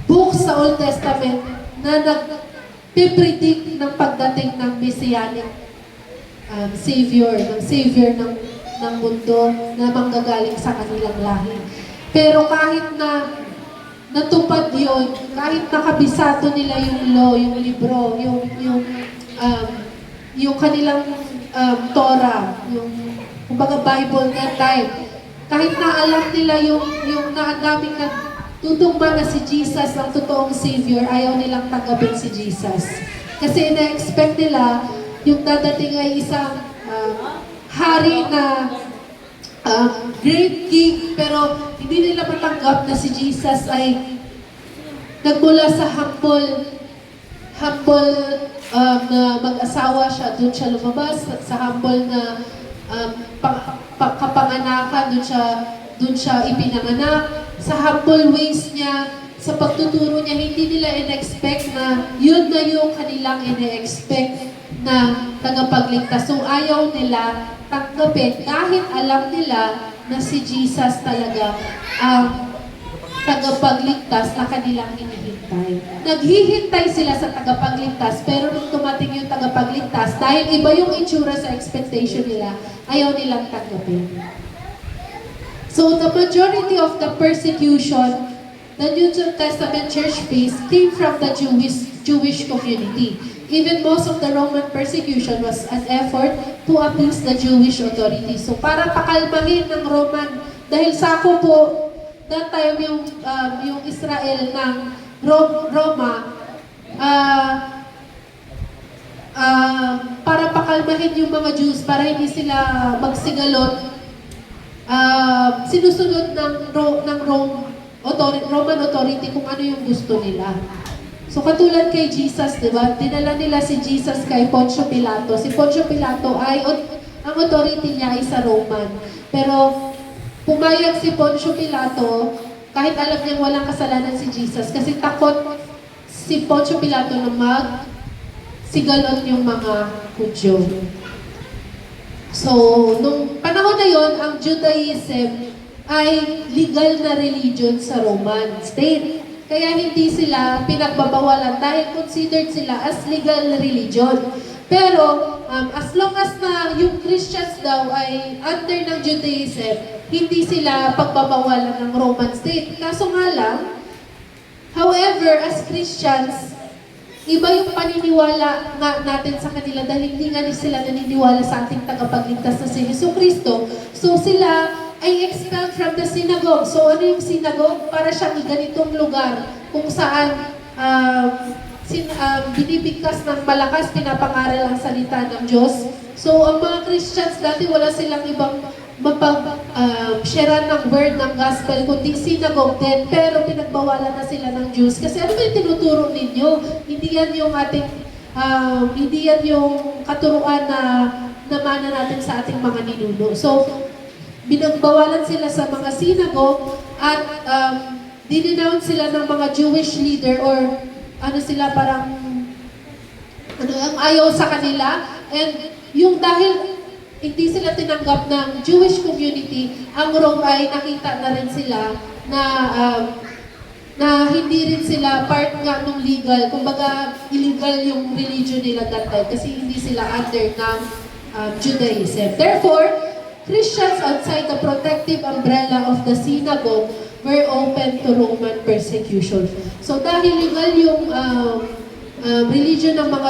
books sa Old Testament na nag-predict ng pagdating ng Messianic Savior ng mundo na manggagaling sa kanilang lahi. Pero kahit na natupad yun, kahit nakabisado nila yung law, yung libro, yung kanilang Torah, yung kumbaga Bible that time, kahit na alam nila yung naandaming nagtutungma na si Jesus ang totoong Savior, ayaw nilang tanggapin si Jesus. Kasi na-expect nila yung dadating ay isang hari na great king, pero hindi nila matanggap na si Jesus ay nagmula sa humble na mag-asawa siya, doon siya lumabas, sa humble na kapanganakan, doon siya ipinanganak, sa humble ways niya, sa pagtuturo niya, hindi nila in-expect na yun na yung kanilang in-expect na tagapagligtas. So ayaw nila tanggapin kahit alam nila na si Jesus talaga ang tagapagligtas na kanilang hinihintay. Naghihintay sila sa tagapagligtas, pero nung tumating yung tagapagligtas, dahil iba yung itsura sa expectation nila, ayaw nilang tanggapin. So the majority of the persecution the New Testament church faith came from the Jewish community. Even most of the Roman persecution was an effort to appease the Jewish authorities. So para pakalmahin ng Roman, dahil sako po that time yung Israel ng Roma, para pakalmahin yung mga Jews, para hindi sila magsigalot, sinusunod ng Roman authority kung ano yung gusto nila. So katulad kay Jesus, di ba? Dinala nila si Jesus kay Poncio Pilato. Si Poncio Pilato ay, ang authority niya ay sa Roman. Pero pumayag si Poncio Pilato, kahit alam niyang walang kasalanan si Jesus, kasi takot si Poncio Pilato na magsigalot yung mga Hudyo. So, nung panahon na yon, ang Judaism ay legal na religion sa Roman state. Kaya hindi sila pinagbabawalan dahil considered sila as legal religion. Pero as long as na yung Christians daw ay under ng Judaism, hindi sila pagbabawalan ng Roman state. Kaso nga lang, however, as Christians, iba yung paniniwala natin sa kanila dahil hindi nga sila naniniwala sa ating tagapagligtas na si Jesucristo. So sila ay expelled from the synagogue. So ano yung synagogue? Para siyang ganitong lugar kung saan binibigkas ng malakas, pinapangaral ang salita ng Diyos. So ang mga Christians dati wala silang ibang share ng word ng gospel, kundi synagogue din, pero pinagbawalan na sila ng Jews. Kasi ano ba yung tinuturo ninyo? Hindi yan yung ating, hindi yan yung katuruan na namana natin sa ating mga ninuno. So, binagbawalan sila sa mga synagogue at dinenounce sila ng mga Jewish leader or ano sila parang ayaw sa kanila. And yung dahil hindi sila tinanggap ng Jewish community, ang Rome ay nakita na rin sila na hindi rin sila part nga ng legal. Kumbaga, illegal yung religion nila that time kasi hindi sila under ng Judaism. Therefore, Christians outside the protective umbrella of the synagogue were open to Roman persecution. So dahil legal yung religion ng mga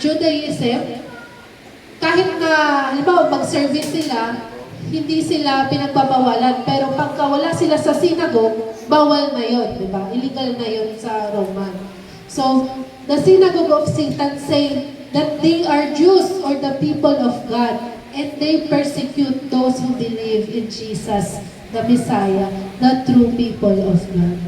Judaism, kahit na, halimbawa, mag-service sila, hindi sila pinagbabawalan. Pero pagka wala sila sa synagogue, bawal na yun, di ba? Illegal na yun sa Roman. So, the synagogue of Satan say that they are Jews or the people of God, and they persecute those who believe in Jesus, the Messiah, the true people of God.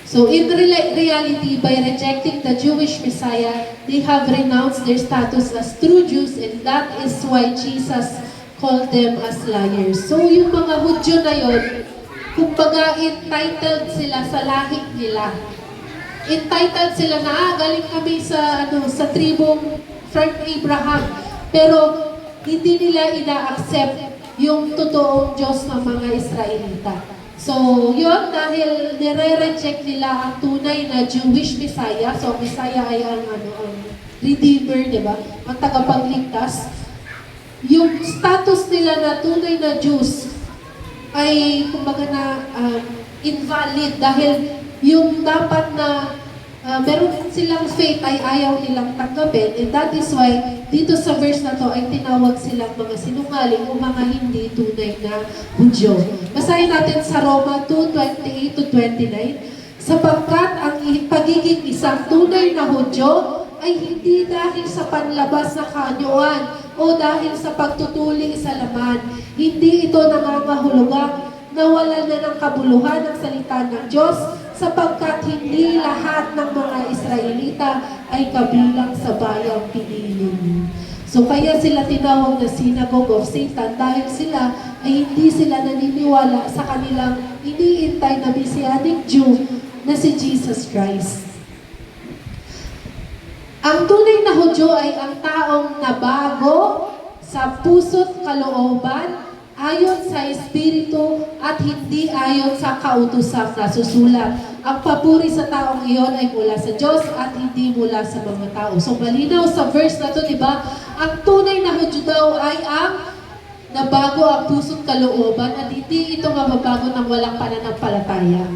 So in reality, by rejecting the Jewish Messiah, they have renounced their status as true Jews, and that is why Jesus called them as liars. So yung mga Hudyo na yun, kumbaga entitled sila sa lahi nila. Entitled sila na, galing kami sa tribong from Abraham. Pero hindi nila ina-accept yung totoong Diyos ng mga Israelita. So, yun, dahil nire-reject nila ang tunay na Jewish Messiah. So, Messiah ay ang Redeemer, di ba? Ang tagapagligtas. Yung status nila na tunay na Jews ay, kumbaga na, invalid dahil yung dapat na meron silang faith ay ayaw nilang tanggapin. And that is why, dito sa verse na to ay tinawag silang mga sinungaling o mga hindi tunay na Hudyo. Basahin natin sa Roma 2:28-29. Sapagkat ang pagiging isang tunay na Hudyo ay hindi dahil sa panlabas na kaanyuan o dahil sa pagtutuli sa laman. Hindi ito nangangahulugang nawalan na ng kabuluhan ng salita ng Diyos, sapagkat hindi lahat ng mga Israelita ay kabilang sa bayang pinili niya. So kaya sila tinawag na Synagogue of Satan dahil sila ay hindi sila naniniwala sa kanilang iniintay na Messianic Jew na si Jesus Christ. Ang tunay na Hudyo ay ang taong nabago sa puso't kalooban ayon sa Espiritu at hindi ayon sa kautosang nasusulat. Ang papuri sa taong iyon ay mula sa Diyos at hindi mula sa mga tao. So malinaw sa verse na to, di ba? Ang tunay na Hudyo daw ay ang na bago ang puso't kalooban at hindi ito mababago ng walang pananampalataya.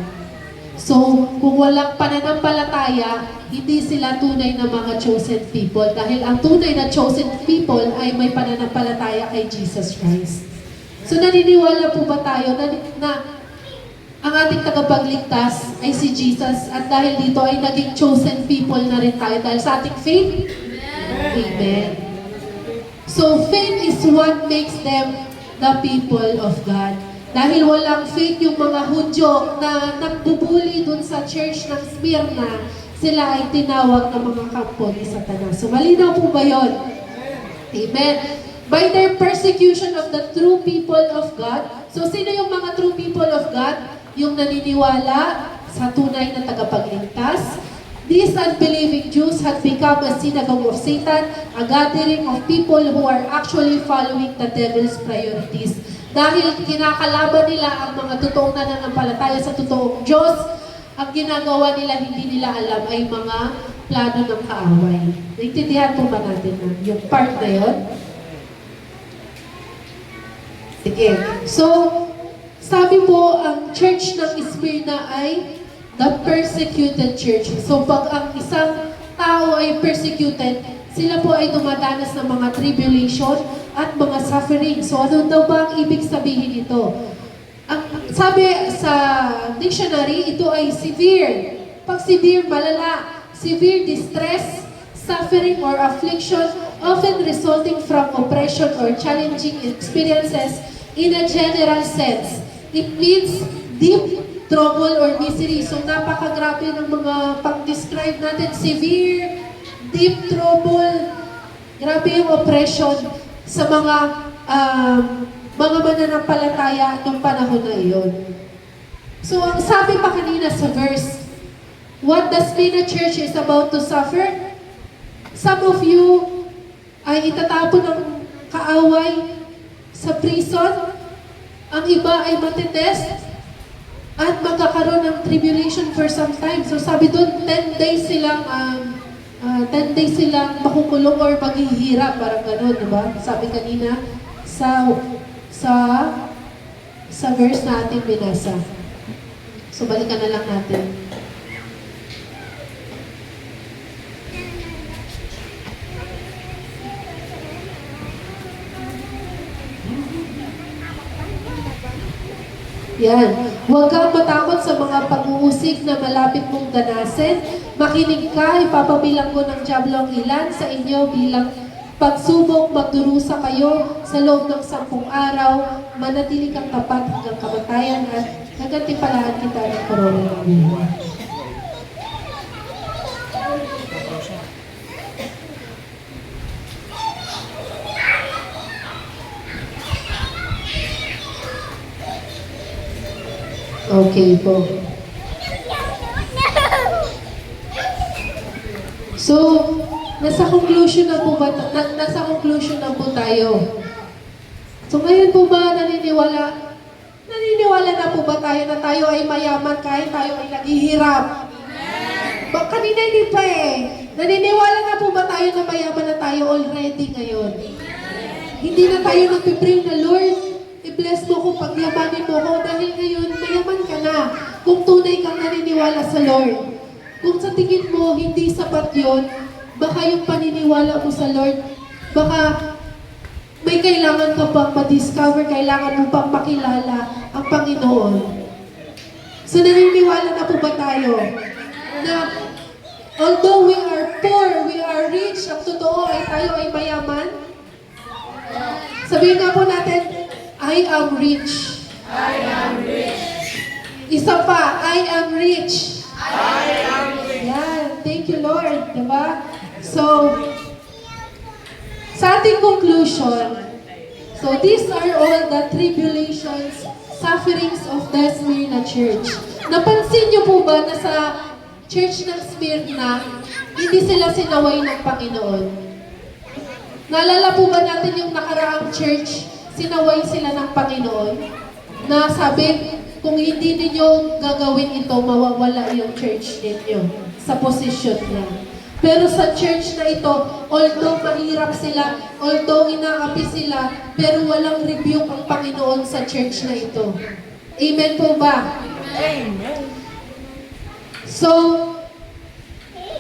So, kung walang pananampalataya, hindi sila tunay na mga chosen people dahil ang tunay na chosen people ay may pananampalataya kay Jesus Christ. So, naniniwala po ba tayo na ang ating tagapagligtas ay si Jesus at dahil dito ay naging chosen people na rin tayo dahil sa ating faith? Amen. So, faith is what makes them the people of God. Dahil walang faith yung mga Hudyo na nagbubuli dun sa church ng Smyrna, sila ay tinawag ng mga kampo ni Satanas. So, malinaw po ba yun? Amen. By their persecution of the true people of God. So, sino yung mga true people of God? Yung naniniwala sa tunay na tagapagligtas. These unbelieving Jews had become a synagogue of Satan, a gathering of people who are actually following the devil's priorities. Dahil kinakalaban nila ang mga totoong nananampalataya sa totoong Diyos, ang ginagawa nila, hindi nila alam ay mga plano ng kaaway. Naintindihan po ba natin na yung part na yun? Sige. So, sabi po, ang church ng Smyrna ay the persecuted church. So, pag ang isang tao ay persecuted, sila po ay dumadanas ng mga tribulation at mga suffering. So, ano daw ba ang ibig sabihin nito? Ang sabi sa dictionary, ito ay severe. Pag severe, malala. Severe distress, suffering or affliction, often resulting from oppression or challenging experiences in a general sense. It means deep trouble or misery. So, napakagrabe ng mga pag-describe natin. Severe, deep trouble, grabe yung oppression sa mga mananampalataya ng panahon na iyon. So, ang sabi pa kanina sa verse, what the Smyrna church is about to suffer, some of you ay itatapon ng kaaway sa prison, ang iba ay matitest, at magkakaroon ng tribulation for some time. So, sabi doon, 10 days silang 10 days silang makukulong or maghihirap, parang gano'n, di ba? Sabi kanina sa verse na ating binasa. So, balikan na lang natin. Yan. Huwag kang matakot sa mga pag-uusig na malapit mong ganasin. Makinig ka, ipapabilang ko ng diablo ang ilan sa inyo bilang pagsubok, magdurusa kayo sa loob ng 10 araw, manatili kang tapat hanggang kamatayan at gagantimpalaan kita ng korona ng buhay. Okay po. So, nasa conclusion na po tayo. So, ngayon po ba naniniwala na po ba tayo na tayo ay mayaman kahit tayo ay naghihirap? Kanina hindi pa eh. Naniniwala na po ba tayo na mayaman na tayo already ngayon? Hindi na tayo nagpipray na, Lord, i-bless mo ko, pagyamanin mo ko, dahil ngayon, mayaman ka na. Kung tunay kang naniniwala sa Lord. Kung sa tingin mo, hindi sapat yun, baka yung paniniwala mo sa Lord, baka may kailangan ka pang ma-discover, kailangan mo pang makilala ang Panginoon. So, naniniwala na po ba tayo na although we are poor, we are rich, ang totoo ay tayo ay mayaman? Sabihin nga po natin, I am rich. I am rich. Isa pa, I am rich. I am rich. Yan, thank you Lord, diba? So, sa ating conclusion, so these are all the tribulations, sufferings of the Smyrna church. Napansin niyo po ba na sa church ng Smyrna, hindi sila sinaway ng Panginoon? Naalala po ba natin yung nakaraang church, sinaway sila ng Panginoon? Na sabi, kung hindi ninyo gagawin ito, mawawala yung church ninyo sa posisyon niya. Pero sa church na ito, although mahirap sila, although inaapi sila, pero walang rebuke ang Panginoon sa church na ito. Amen po ba? Amen. So,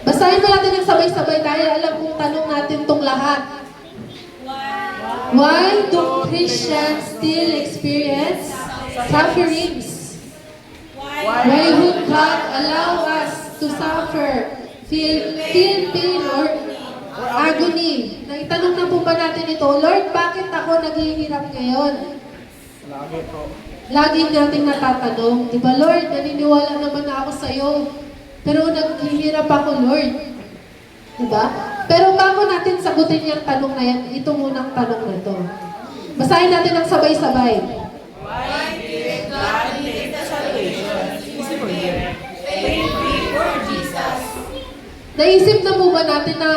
basahin pa natin ng sabay-sabay dahil alam kong tanong natin tong lahat. Why do Christians still experience sufferings? Why would God allow us to suffer, feel pain or agony? Naitanong na po ba natin ito, Lord, bakit ako naghihirap ngayon? Lagi po. Lagi nating natatanong, di ba Lord, naniniwala naman na ako sa'yo, pero naghihirap ako Lord. Di ba? Pero bago natin sagutin yung tanong na yan, ito munang tanong na to. Basahin natin ang sabay-sabay. Why did God make salvation Easy po yun. pain-free for Jesus? Naisip na po ba natin na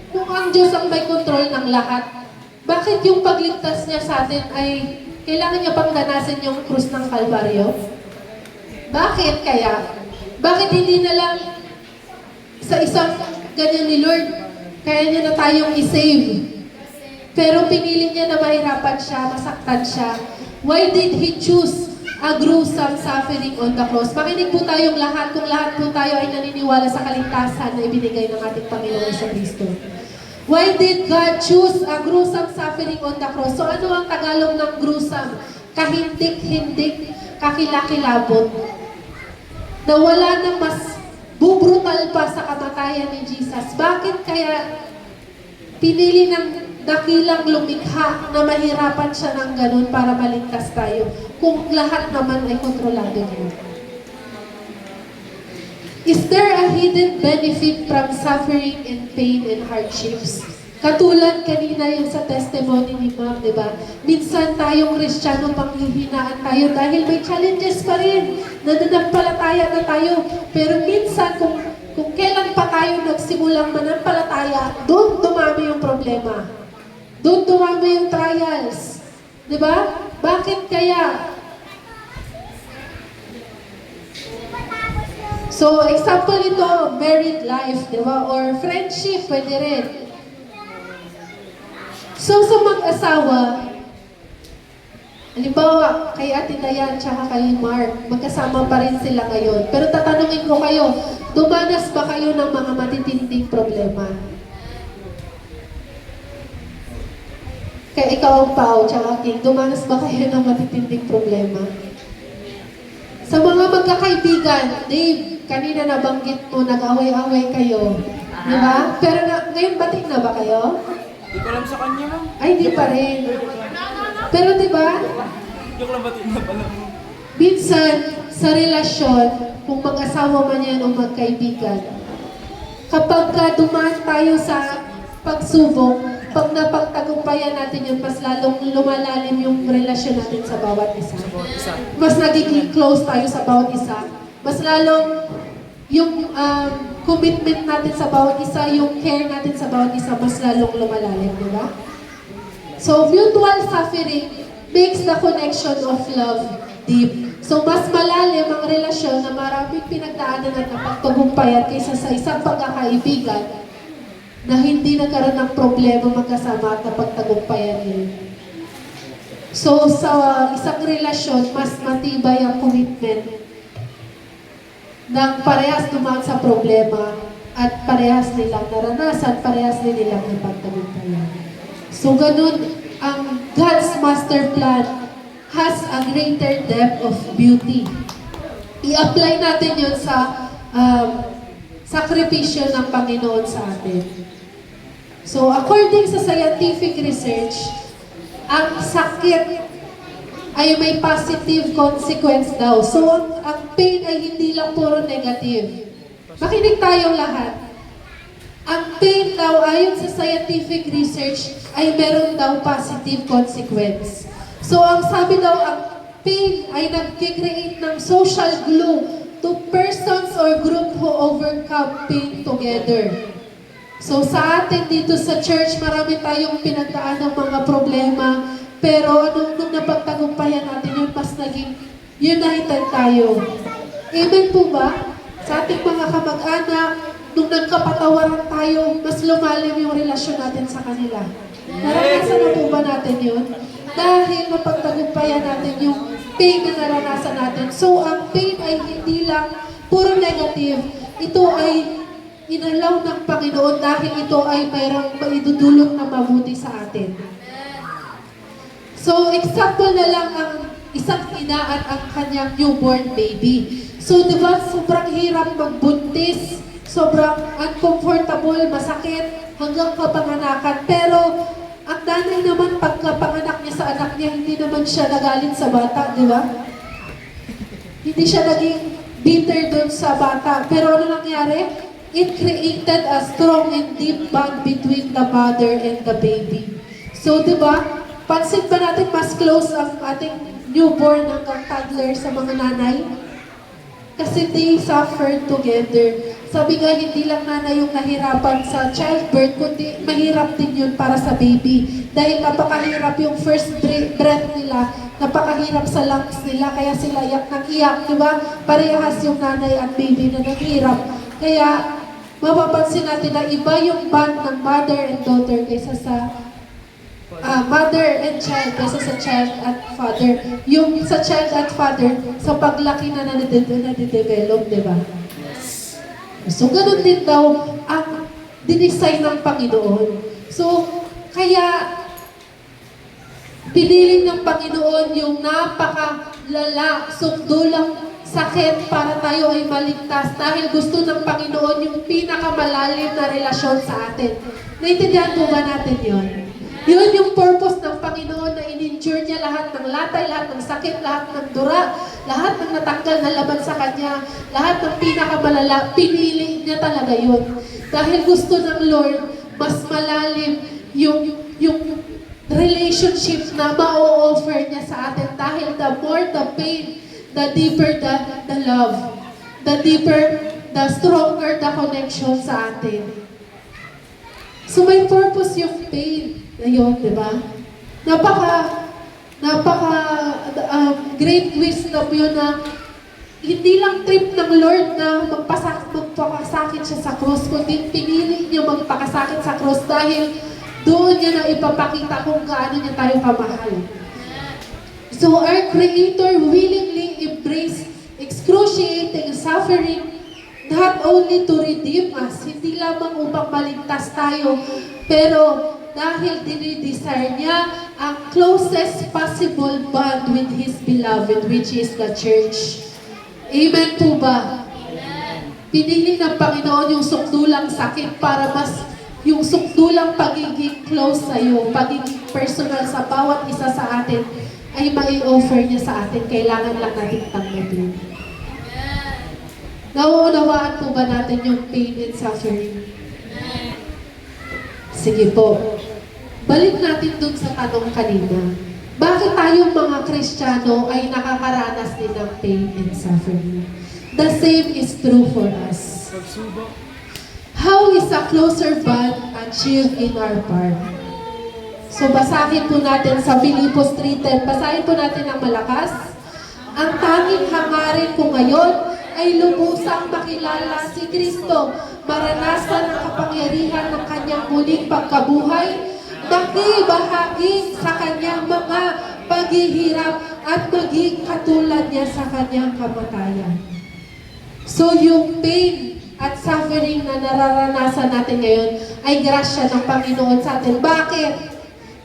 kung ang Diyos ang may kontrol ng lahat, bakit yung pagligtas niya sa atin ay kailangan niya pang ganasin yung krus ng Kalbaryo? Bakit kaya? Bakit hindi na lang sa isang ganyan ni Lord, kaya niya na tayong i-save? Pero pinili niya na mahirapan siya, masaktan siya. Why did He choose a gruesome suffering on the cross? Makinig po tayong lahat kung lahat po tayo ay naniniwala sa kaligtasan na ibinigay ng ating Panginoon sa Kristo. Why did God choose a gruesome suffering on the cross? So ano ang Tagalog ng gruesome? Kahindik-hindik, kakilakilabot. Na wala nang mas bubrutal pa sa kamatayan ni Jesus. Bakit kaya pinili ng dakilang lumikha na mahirapan siya ng ganun para maligtas tayo kung lahat naman ay kontrolado niya? Is there a hidden benefit from suffering and pain and hardships? Katulad kanina yung sa testimony ni Ma'am, di ba? Minsan tayong Kristiyano panghihinaan tayo dahil may challenges pa rin. Nananampalataya na tayo. Pero minsan kung kailan pa tayo nagsimulang manampalataya, doon dumami yung problema. Doon dumami yung trials. Di ba? Bakit kaya? So, example ito, married life, di ba? Or friendship, pwede rin. So, sa mag-asawa, halimbawa, kay Ate Dayan tsaka kay Mark, magkasama pa rin sila ngayon. Pero tatanungin ko kayo, dumanas ba kayo ng mga matitinding problema? Kaya ikaw, Pao, tsaka King, dumanas ba kayo ng matitinding problema? Sa mga magkakaibigan, Dave, kanina nabanggit mo, nag-away-away kayo. Di ba? Pero ngayon batik na ba kayo? Hindi ko alam sa kanya, ma'am. Ay, di pa rin. Pero di ba, Hindi ko lang ba't na pala mo. minsan sa relasyon, kung mag-asawa man yan o magkaibigan, kapag dumaan tayo sa pagsubok, pag napagtagumpayan natin yun, mas lalong lumalalim yung relasyon natin sa bawat isa. Bawat isa. Mas nagiging close tayo sa bawat isa. Mas lalong yung commitment natin sa bawat isa, yung care natin sa bawat isa, mas lalong lumalalim, di ba? So, mutual suffering makes the connection of love deep. So, mas malalim ang relasyon na maraming pinagdaanan at napagtagumpayan kaysa sa isang pagkakaibigan na hindi nagkaroon ng problema magkasama at napagtagumpayan yun. So, sa isang relasyon, mas matibay ang commitment nang parehas dumaan sa problema at parehas nilang naranasan, parehas din nilang napagtagumpayan. So, ganun, ang God's master plan has a greater depth of beauty. I-apply natin yun sa sakripisyo ng Panginoon sa atin. So, according sa scientific research, ang sakit ay may positive consequence daw. So, ang pain ay hindi lang puro negative. Makinig tayong lahat. Ang pain daw, ayon sa scientific research, ay meron daw positive consequence. So, ang sabi daw, ang pain ay nag-create ng social glue to persons or group who overcome pain together. So, sa atin dito sa church, marami tayong pinagdaan ng mga problema, pero nung napagtagumpayan natin yun, mas naging united tayo. Amen po ba? Sa ating mga kamag-anak, nung nagkapatawaran tayo, mas lumalim yung relasyon natin sa kanila. Naranasan na po ba natin yun? Dahil mapagtagumpayan natin yung pain na naranasan natin. So, ang pain ay hindi lang puro negative. Ito ay inalaw ng Panginoon dahil ito ay mayroong maidudulot na mabuti sa atin. So, example na lang ang isang ina at ang kanyang newborn baby. So, di ba, sobrang hirap magbuntis, sobrang uncomfortable, masakit, hanggang kapanganakan. Pero, ang nanay naman, pagkapanganak niya sa anak niya, hindi naman siya nagalit sa bata, di ba? Hindi siya naging bitter doon sa bata. Pero ano nangyari? It created a strong and deep bond between the mother and the baby. So, di ba? Pansin ba natin mas close ang ating newborn hanggang toddler sa mga nanay? Kasi they suffered together. Sabi nga, hindi lang nanay yung nahirapan sa childbirth, kundi mahirap din yun para sa baby. Dahil napakahirap yung first breath nila, napakahirap sa lungs nila, kaya sila iyak ng iyak, di ba? Parehas yung nanay at baby na naghirap. Kaya, mapapansin natin na iba yung bond ng mother and daughter kaysa sa mother and child kaysa sa child at father. Yung sa child at father, sa paglaki na nade-develop, di ba? So, ganun din daw ang dinesign ng Panginoon. So, kaya pinili ng Panginoon yung napakalala, sukdulang sakit para tayo ay maligtas dahil gusto ng Panginoon yung pinakamalalim na relasyon sa atin. Naintindihan po ba natin yun? Yun yung purpose ng Panginoon na in-endure niya lahat ng latay, lahat ng sakit, lahat ng dura, lahat ng natanggal na laban sa Kanya, lahat ng pinakamalala, pinili niya talaga yun. Dahil gusto ng Lord, mas malalim yung relationship na ma-offer niya sa atin. Dahil the more the pain, the deeper the love. The deeper, the stronger the connection sa atin. So may purpose yung pain na yun, di ba? Great wisdom yun na hindi lang trip ng Lord na magpakasakit siya sa cross, kundi pinili niya magpakasakit sa cross dahil doon niya na ipapakita kung gaano niya tayo kamahal. So our Creator willingly embraced excruciating suffering not only to redeem us, hindi lamang upang maligtas tayo, pero dahil dinidesire niya ang closest possible bond with His beloved, which is the church. Amen po ba? Amen. Pinili ng Panginoon yung sukdulang sakit para mas yung sukdulang pagiging close sa iyo, pagiging personal sa bawat isa sa atin, ay mai-offer niya sa atin. Kailangan lang natin tanggapin. Nauunawaan po ba natin yung pain and suffering? Sige po. Balik natin dun sa tanong kanina. Bakit tayong mga Kristiyano ay nakakaranas din ng pain and suffering? The same is true for us. How is a closer bond achieved in our part? So basahin po natin sa Filipos 3:10. Basahin po natin ng malakas. Ang tanging hangarin ko ngayon ay lubusang makilala si Kristo, maranasan ang kapangyarihan ng kanyang muling pagkabuhay, makibahagi sa kanyang mga paghihirap at maging katulad niya sa kanyang kamatayan. So yung pain at suffering na nararanasan natin ngayon ay grasya ng Panginoon sa atin. Bakit?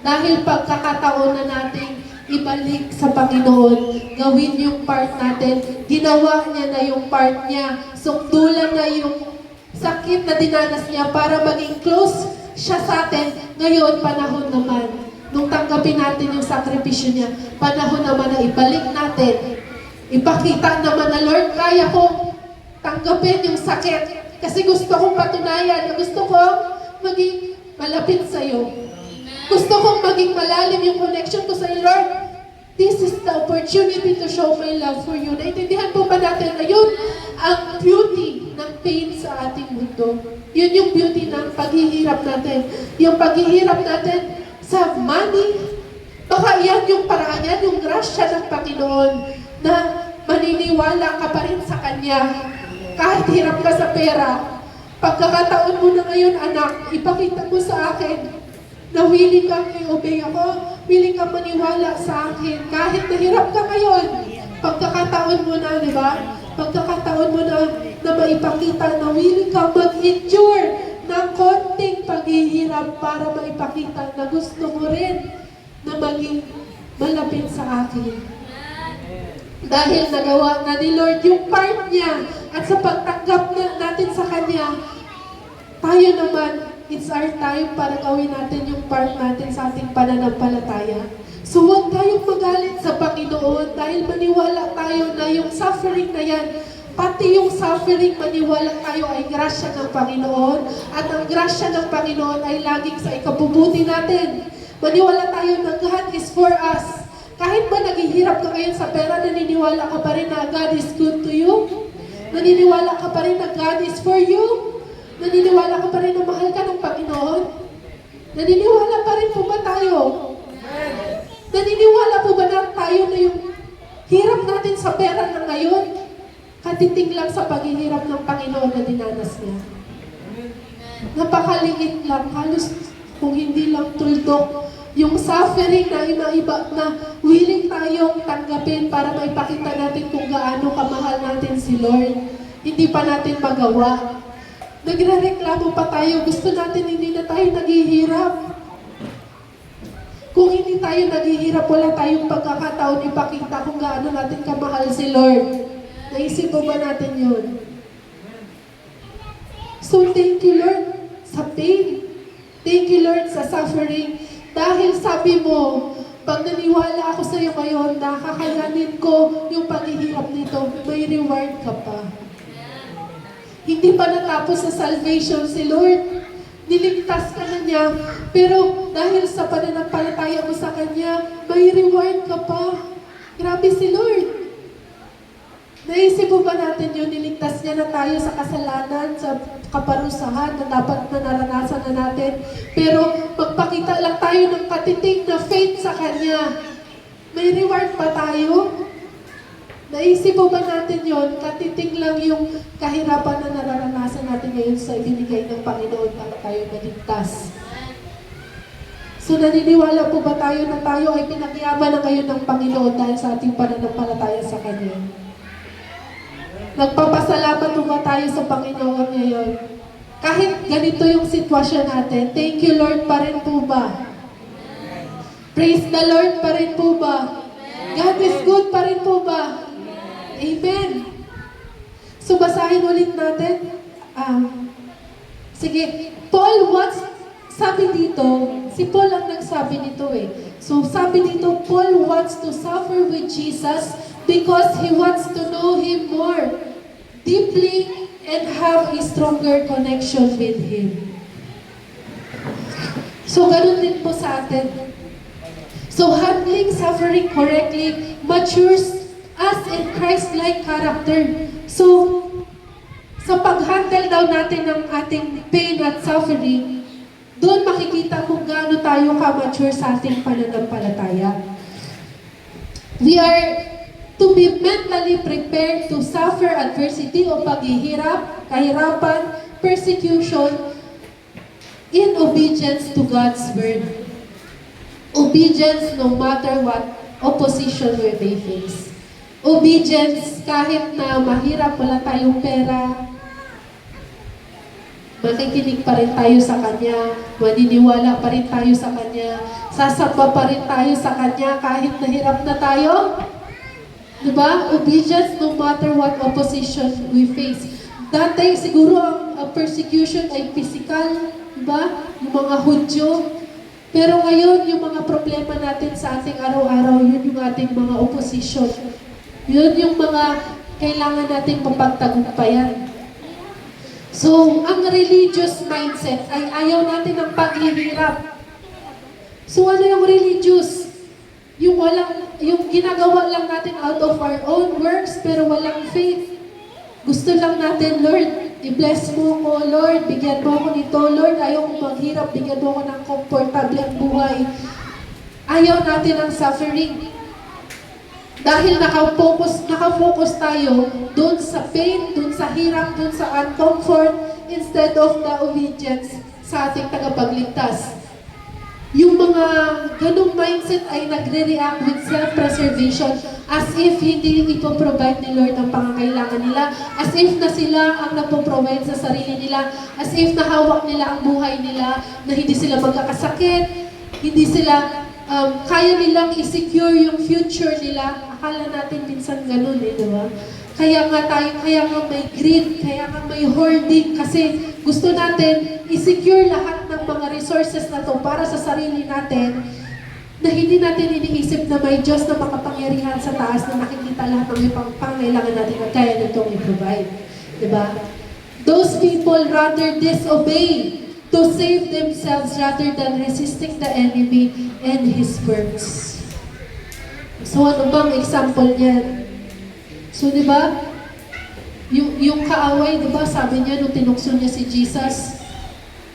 Dahil pagkakataon na natin ibalik sa Panginoon, gawin yung part natin, ginawa niya na yung part niya, sukdulan na yung sakit na dinanas niya para maging close siya sa atin. Ngayon, panahon naman, nung tanggapin natin yung sakripisyo niya, panahon naman na ibalik natin, ipakita naman na, Lord, kaya kong tanggapin yung sakit kasi gusto kong patunayan, gusto kong maging malapit sa iyo. Gusto kong maging malalim yung connection ko sa iyo, Lord. This is the opportunity to show my love for you. Naintindihan po ba natin na yun ang beauty ng pain sa ating mundo? Yun yung beauty ng paghihirap natin. Yung paghihirap natin sa money. Baka yan yung paraan yan, yung grasya ng Panginoon na maniniwala ka pa rin sa Kanya. Kahit hirap ka sa pera, Pagkakataon mo na ngayon, anak, ipakita mo sa akin na willing kang i-obey ako, willing kang maniwala sa akin. Kahit nahirap ka ngayon, pagkakataon mo na, di ba? Pagkakataon mo na maipakita na willing kang mag-endure ng konting paghihirap para maipakita na gusto mo rin na maging malapit sa akin. Dahil nagawa na ni Lord yung part niya at sa pagtanggap natin sa Kanya, tayo naman, it's our time para gawin natin yung part natin sa ating pananampalataya. So huwag tayong magalit sa Panginoon dahil maniwala tayo na yung suffering na yan, pati yung suffering, maniwala tayo ay grasya ng Panginoon at ang grasya ng Panginoon ay laging sa ikabubuti natin. Maniwala tayo na God is for us. Kahit ba naghihirap ka ngayon sa pera, naniniwala ka pa rin na God is good to you? Naniniwala ka pa rin na God is for you? Naniniwala ka pa rin na mahal ka ng Panginoon? Naniniwala pa rin po ba tayo? Naniniwala po ba na tayo na yung hirap natin sa pera na ngayon, katiting lang sa paghihirap ng Panginoon na dinanas niya? Napakaliit lang, halos kung hindi lang tuldok, yung suffering na iba na willing tayong tanggapin para maipakita natin kung gaano kamahal natin si Lord. Hindi pa natin magawa. Nagrereklamo pa tayo, gusto natin hindi na tayo naghihirap. Kung hindi tayo naghihirap, wala tayong pagkakataon ipakita kung gaano natin kamahal si Lord. Naisip mo ba natin yun? So thank you Lord sa pain. Thank you Lord sa suffering. Dahil sabi mo, pag naniwala ako sa iyo ngayon, nakakayanin ko yung paghihirap nito, may reward ka pa. Hindi pa natapos sa salvation si Lord. Niligtas ka na niya, pero dahil sa pananampalataya mo sa Kanya, may reward ka pa. Grabe si Lord. Naisip mo ba natin yun, niligtas niya na tayo sa kasalanan, sa kaparusahan na dapat na naranasan na natin. Pero magpakita lang tayo ng katiting na faith sa Kanya. May reward pa tayo. Naisip mo ba natin yun, katiting lang yung kahirapan na naranasan natin ngayon sa ibinigay ng Panginoon para tayo maligtas. So naniniwala po ba tayo na tayo ay pinagyaman na ngayon ng Panginoon dahil sa ating pananampalataya sa Kanya? Nagpapasalamat po ba tayo sa Panginoon ngayon? Kahit ganito yung sitwasyon natin, thank you Lord pa rin po ba? Praise the Lord pa rin po ba? God is good pa rin po ba? Amen. So basahin ulit natin. Sige, Paul, sabi dito, si Paul ang nagsabi nito eh. So sabi dito, Paul wants to suffer with Jesus because he wants to know Him more deeply and have a stronger connection with Him. So ganun din po sa atin. So handling suffering correctly matures us in Christ-like character. So, sa pag-handle daw natin ng ating pain at suffering, doon makikita kung gaano tayo ka-mature sa ating pananampalataya. We are to be mentally prepared to suffer adversity o paghihirap, kahirapan, persecution in obedience to God's word. Obedience no matter what opposition we may face. Obedience kahit na mahirap, wala tayong pera, makikinig pa rin tayo sa Kanya, maniniwala pa rin tayo sa Kanya, sasamba pa rin tayo sa Kanya kahit nahirap na tayo. Diba? Obedience no matter what opposition we face. Dati siguro ang persecution ay physical, diba? Yung mga Hudyo. Pero ngayon, yung mga problema natin sa ating araw-araw, yun yung ating mga opposition. Yun yung mga kailangan nating mapagtagumpayan. So, ang religious mindset ay ayaw natin ng paghihirap. So, ano yung religious? Yung ginagawa lang natin out of our own works, pero walang faith. Gusto lang natin, Lord, i-bless mo ko, Lord, bigyan mo ako nito, Lord, ayaw kong maghirap, bigyan mo ako ng komportable ang buhay. Ayaw natin ng suffering. Dahil nakafocus tayo doon sa pain, doon sa hirap, doon sa uncomfort, instead of the obedience sa ating tagapagligtas. Yung mga ganong mindset ay nagre-react with self-preservation as if hindi ipoprovide ni Lord ang pangangailangan nila, as if na sila ang nagpo-provide sa sarili nila, as if nahawak nila ang buhay nila, na hindi sila magkakasakit, hindi sila kaya nilang i-secure yung future nila. Akala natin minsan ganun di ba? Kaya nga may greed, kaya nga may hoarding, kasi gusto natin i-secure lahat ng mga resources na to para sa sarili natin, na hindi natin iniisip na may Diyos na makapangyarihan sa taas na nakikita lahat ng pangangailangan natin at kaya nitong i-provide. Diba? Those people rather disobey to save themselves rather than resisting the enemy and his works. So ano bang example niyan? So, di ba? Yung kaaway, di ba? Sabi niya nung tinukso niya si Jesus,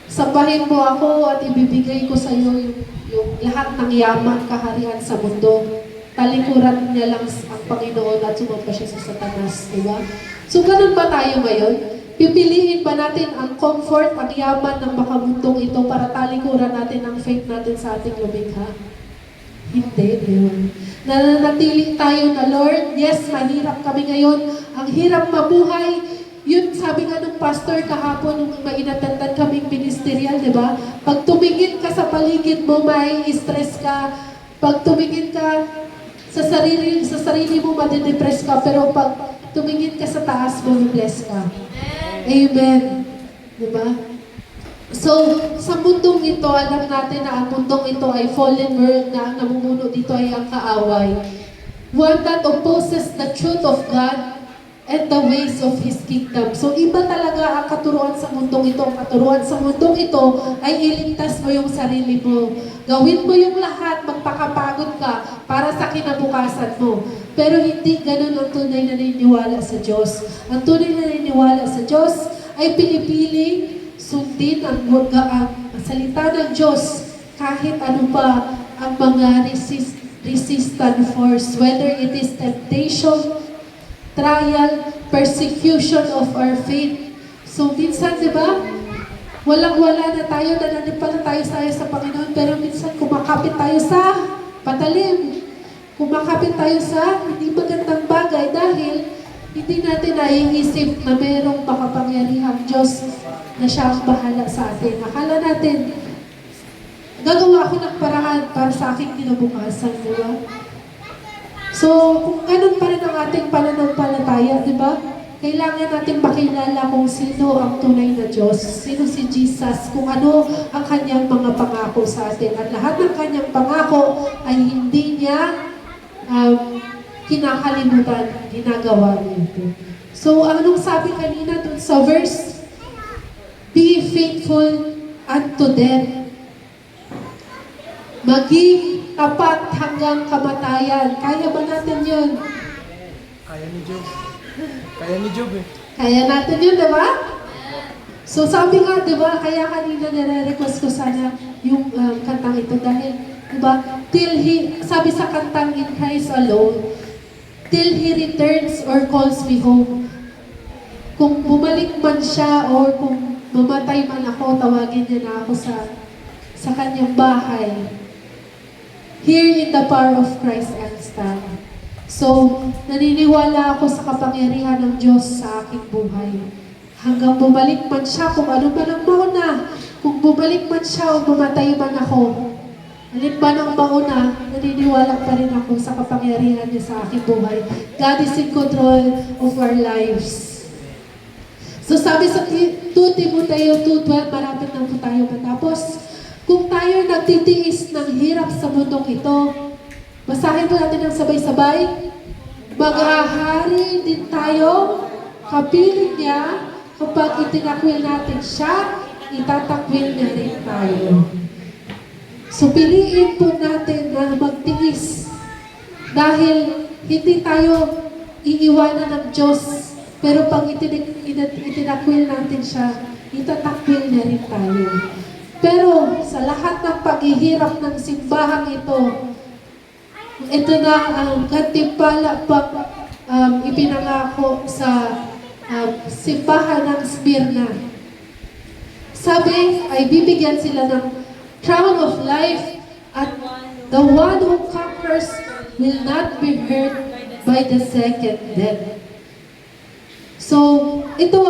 sambahin mo ako at ibibigay ko sa iyo yung lahat ng yaman, kaharian sa mundo. Talikuran niya lang ang Panginoon at sumamba siya sa Satanas, di ba? So, ganun ba tayo ngayon? Pipiliin ba natin ang comfort, ang yaman ng makamundong ito para talikuran natin ang faith natin sa ating lumikha? Hindi, di ba? Nananatili tayo na, Lord, yes, mahirap kami ngayon. Ang hirap mabuhay. Yun, sabi nga ng pastor kahapon nung mainatandan kaming ministerial, di ba? Pag tumingin ka sa paligid mo, may stress ka. Pag tumingin ka sa sarili mo, madidepress ka. Pero pag tumingin ka sa taas mo, bless ka. Amen. Di ba? So, sa mundong ito, alam natin na ang mundong ito ay fallen world na ang namumuno dito ay ang kaaway. One that opposes the truth of God and the ways of His kingdom. So, iba talaga ang katuruan sa mundong ito. Ang katuruan sa mundong ito ay iligtas mo yung sarili mo. Gawin mo yung lahat, magpakapagod ka para sa kinabukasan mo. Pero hindi ganun ang tunay na naniniwala sa Diyos. Ang tunay na naniniwala sa Diyos ay pinipili sundin ang salita ng Diyos kahit ano pa ang mga resistant force, whether it is temptation, trial, persecution of our faith. So minsan, di ba, walang-wala na tayo, nananip na tayo sa Panginoon, pero minsan kumakapit tayo sa patalim. Kumakapit tayo sa hindi magandang bagay dahil hindi natin naiisip na mayroong makapangyarihang Diyos na siya ang bahala sa atin. Akala natin, gagawa ako ng paraan para sa aking kinabukasan, di ba? So, kung ganun pa rin ang ating pananampalataya, di ba? Kailangan natin makilala kung sino ang tunay na Diyos, sino si Jesus, kung ano ang kanyang mga pangako sa atin. At lahat ng kanyang pangako ay hindi niya kinakalimutan, ginagawa niya ito. So, anong sabi kanina dun sa verse? Be faithful unto death. Maging tapat hanggang kamatayan. Kaya ba natin yun? Kaya ni Job. Kaya ni Job eh. Kaya natin yun, di ba? So sabi nga, di ba, kaya kanina nire-request ko sana yung kantang ito dahil, di ba, sabi sa kantang In Christ Alone, till He returns or calls me home. Kung bumalik man siya or kung mamatay man ako, tawagin niya na ako sa kanyang bahay. Here in the power of Christ I stand. So, naniniwala ako sa kapangyarihan ng Diyos sa aking buhay. Hanggang bumalik man siya, kung ano man ang mauna, kung bumalik man siya o mamatay man ako, alin ba ng mauna, naniniwala pa rin ako sa kapangyarihan niya sa aking buhay. God is in control of our lives. So sabi sa 2 Timoteo 2:12, malapit na po tayo matapos. Kung tayo nagtitiis ng hirap sa mundong ito, basahin po natin ng sabay-sabay. Maghahari din tayo, kapiling niya, kapag itinakwil natin siya, itatakwil niya rin tayo. So piliin po natin na magtiis dahil hindi tayo iiwanan ng Diyos. Pero pag itinakwil natin siya, itatakwil na rin tayo. Pero sa lahat ng paghihirap ng simbahang ito na ang gantimpala pag ipinangako sa simbahan ng Smyrna. Sabi ay bibigyan sila ng crown of life at the one who conquers will not be hurt by the second death. So, ito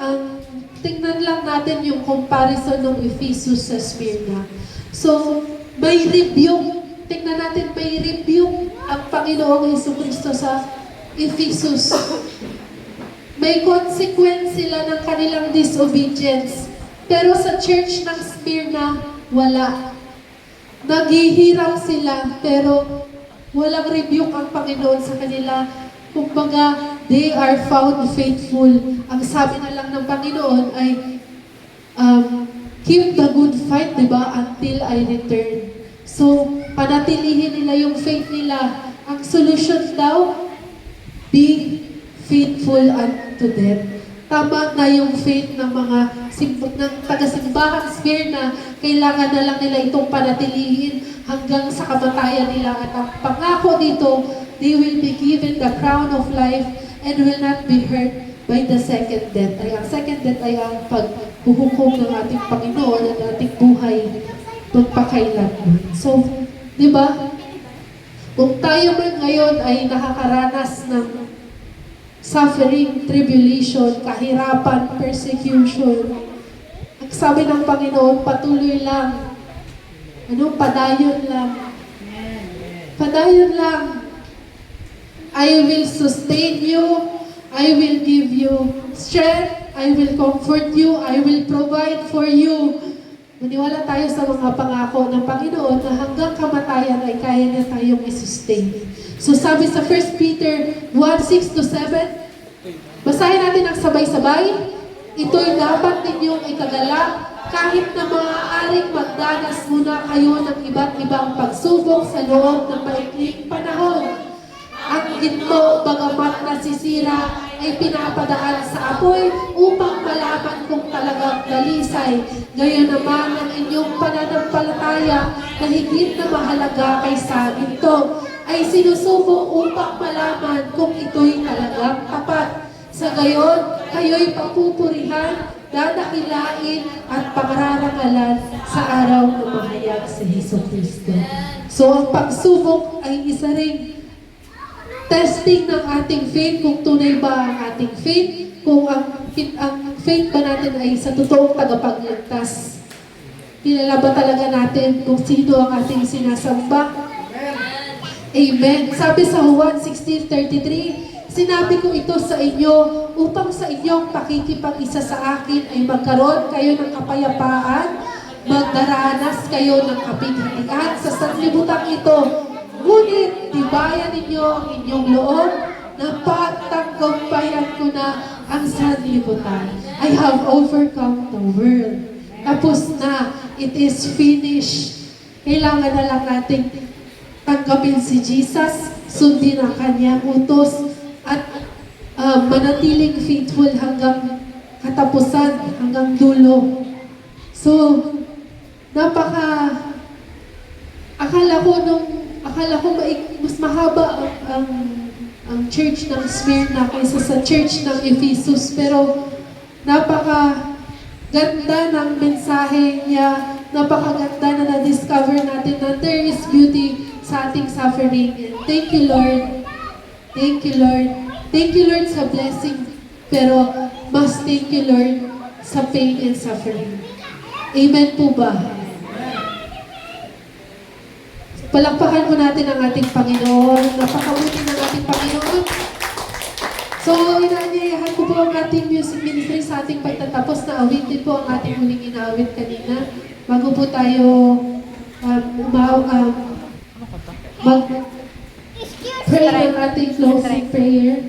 ang tingnan lang natin yung comparison ng Ephesus sa Smyrna. So, may rebuke. Tingnan natin, may rebuke ang Panginoong Jesucristo sa Ephesus. May consequence sila ng kanilang disobedience. Pero sa church ng Smyrna, wala. Naghihirap sila, pero walang rebuke ang Panginoon sa kanila. Kumbaga, they are found faithful. Ang sabi na lang ng Panginoon ay, keep the good fight, di ba, until I return. So, panatilihin nila yung faith nila. Ang solution daw, be faithful unto death. Tama na yung faith ng mga ng taga-simbahang Smyrna, kailangan na lang nila itong panatilihin hanggang sa kamatayan nila. At ang pangako dito, they will be given the crown of life and will not be hurt by the second death. Ay, ang second death ay ang paghuhukom ng ating Panginoon at ating buhay magpakailanman. So, di ba? Kung tayo man ngayon ay nakakaranas ng suffering, tribulation, kahirapan, persecution, ang sabi ng Panginoon, patuloy lang. Padayon lang. Padayon lang. I will sustain you. I will give you strength. I will comfort you. I will provide for you. Maniwala tayo sa mga pangako ng Panginoon na hanggang kamatayan ay kaya niya tayong i-sustain. So sabi sa 1 Peter 1:6-7, basahin natin ang sabay-sabay. Ito'y dapat ninyong ikagala kahit na maaaring magdanas muna kayo ng iba't ibang pagsubok sa loob ng maikling panahon. Ang ginto, bagamat nasisira, ay pinapadaan sa apoy upang malaman kung talagang dalisay. Gayon naman ang inyong pananampalataya na higit na mahalaga kaysa ginto ay sinusubo upang malaman kung ito'y talagang tapat. Sa gayon, kayo'y papupurihan, dadakilain at pangrarangalan sa araw ng mahayag si Jesucristo. So, ang pagsubok ay isa ring testing ng ating faith, kung tunay ba ang ating faith, kung ang faith ba natin ay sa totoong tagapagligtas. Kilala ba talaga natin kung sino ang ating sinasamba? Amen. Sabi sa Juan 16:33, sinabi ko ito sa inyo upang sa inyong pakikipag-isa sa akin ay magkaroon kayo ng kapayapaan, magdaranas kayo ng kapighatian sa sanlibutan ito. Ngunit, tibayan ninyo ang inyong loob na pagtagumpayan ko na ang sanlibutan. I have overcome the world. Tapos na. It is finished. Kailangan na lang natin tanggapin si Jesus, sundin ang kanyang utos, at manatiling faithful hanggang katapusan, hanggang dulo. So, akala ko mas mahaba ang church ng Smyrna kaysa sa church ng Ephesus, pero ganda ng mensahe niya, napakaganda na na-discover natin na there is beauty sa ating suffering. And thank you, Lord. Thank you, Lord. Thank you, Lord, sa blessing. Pero mas thank you, Lord, sa pain and suffering. Amen po ba? Palakpakan po natin ang ating Panginoon. Napakabuti ng ating Panginoon. So, inaanyayahan ko po ang ating music ministry sa ating pagtatapos na awitin po ang ating huling inaawit kanina. Bago po tayo mag-pray ng ating closing prayer.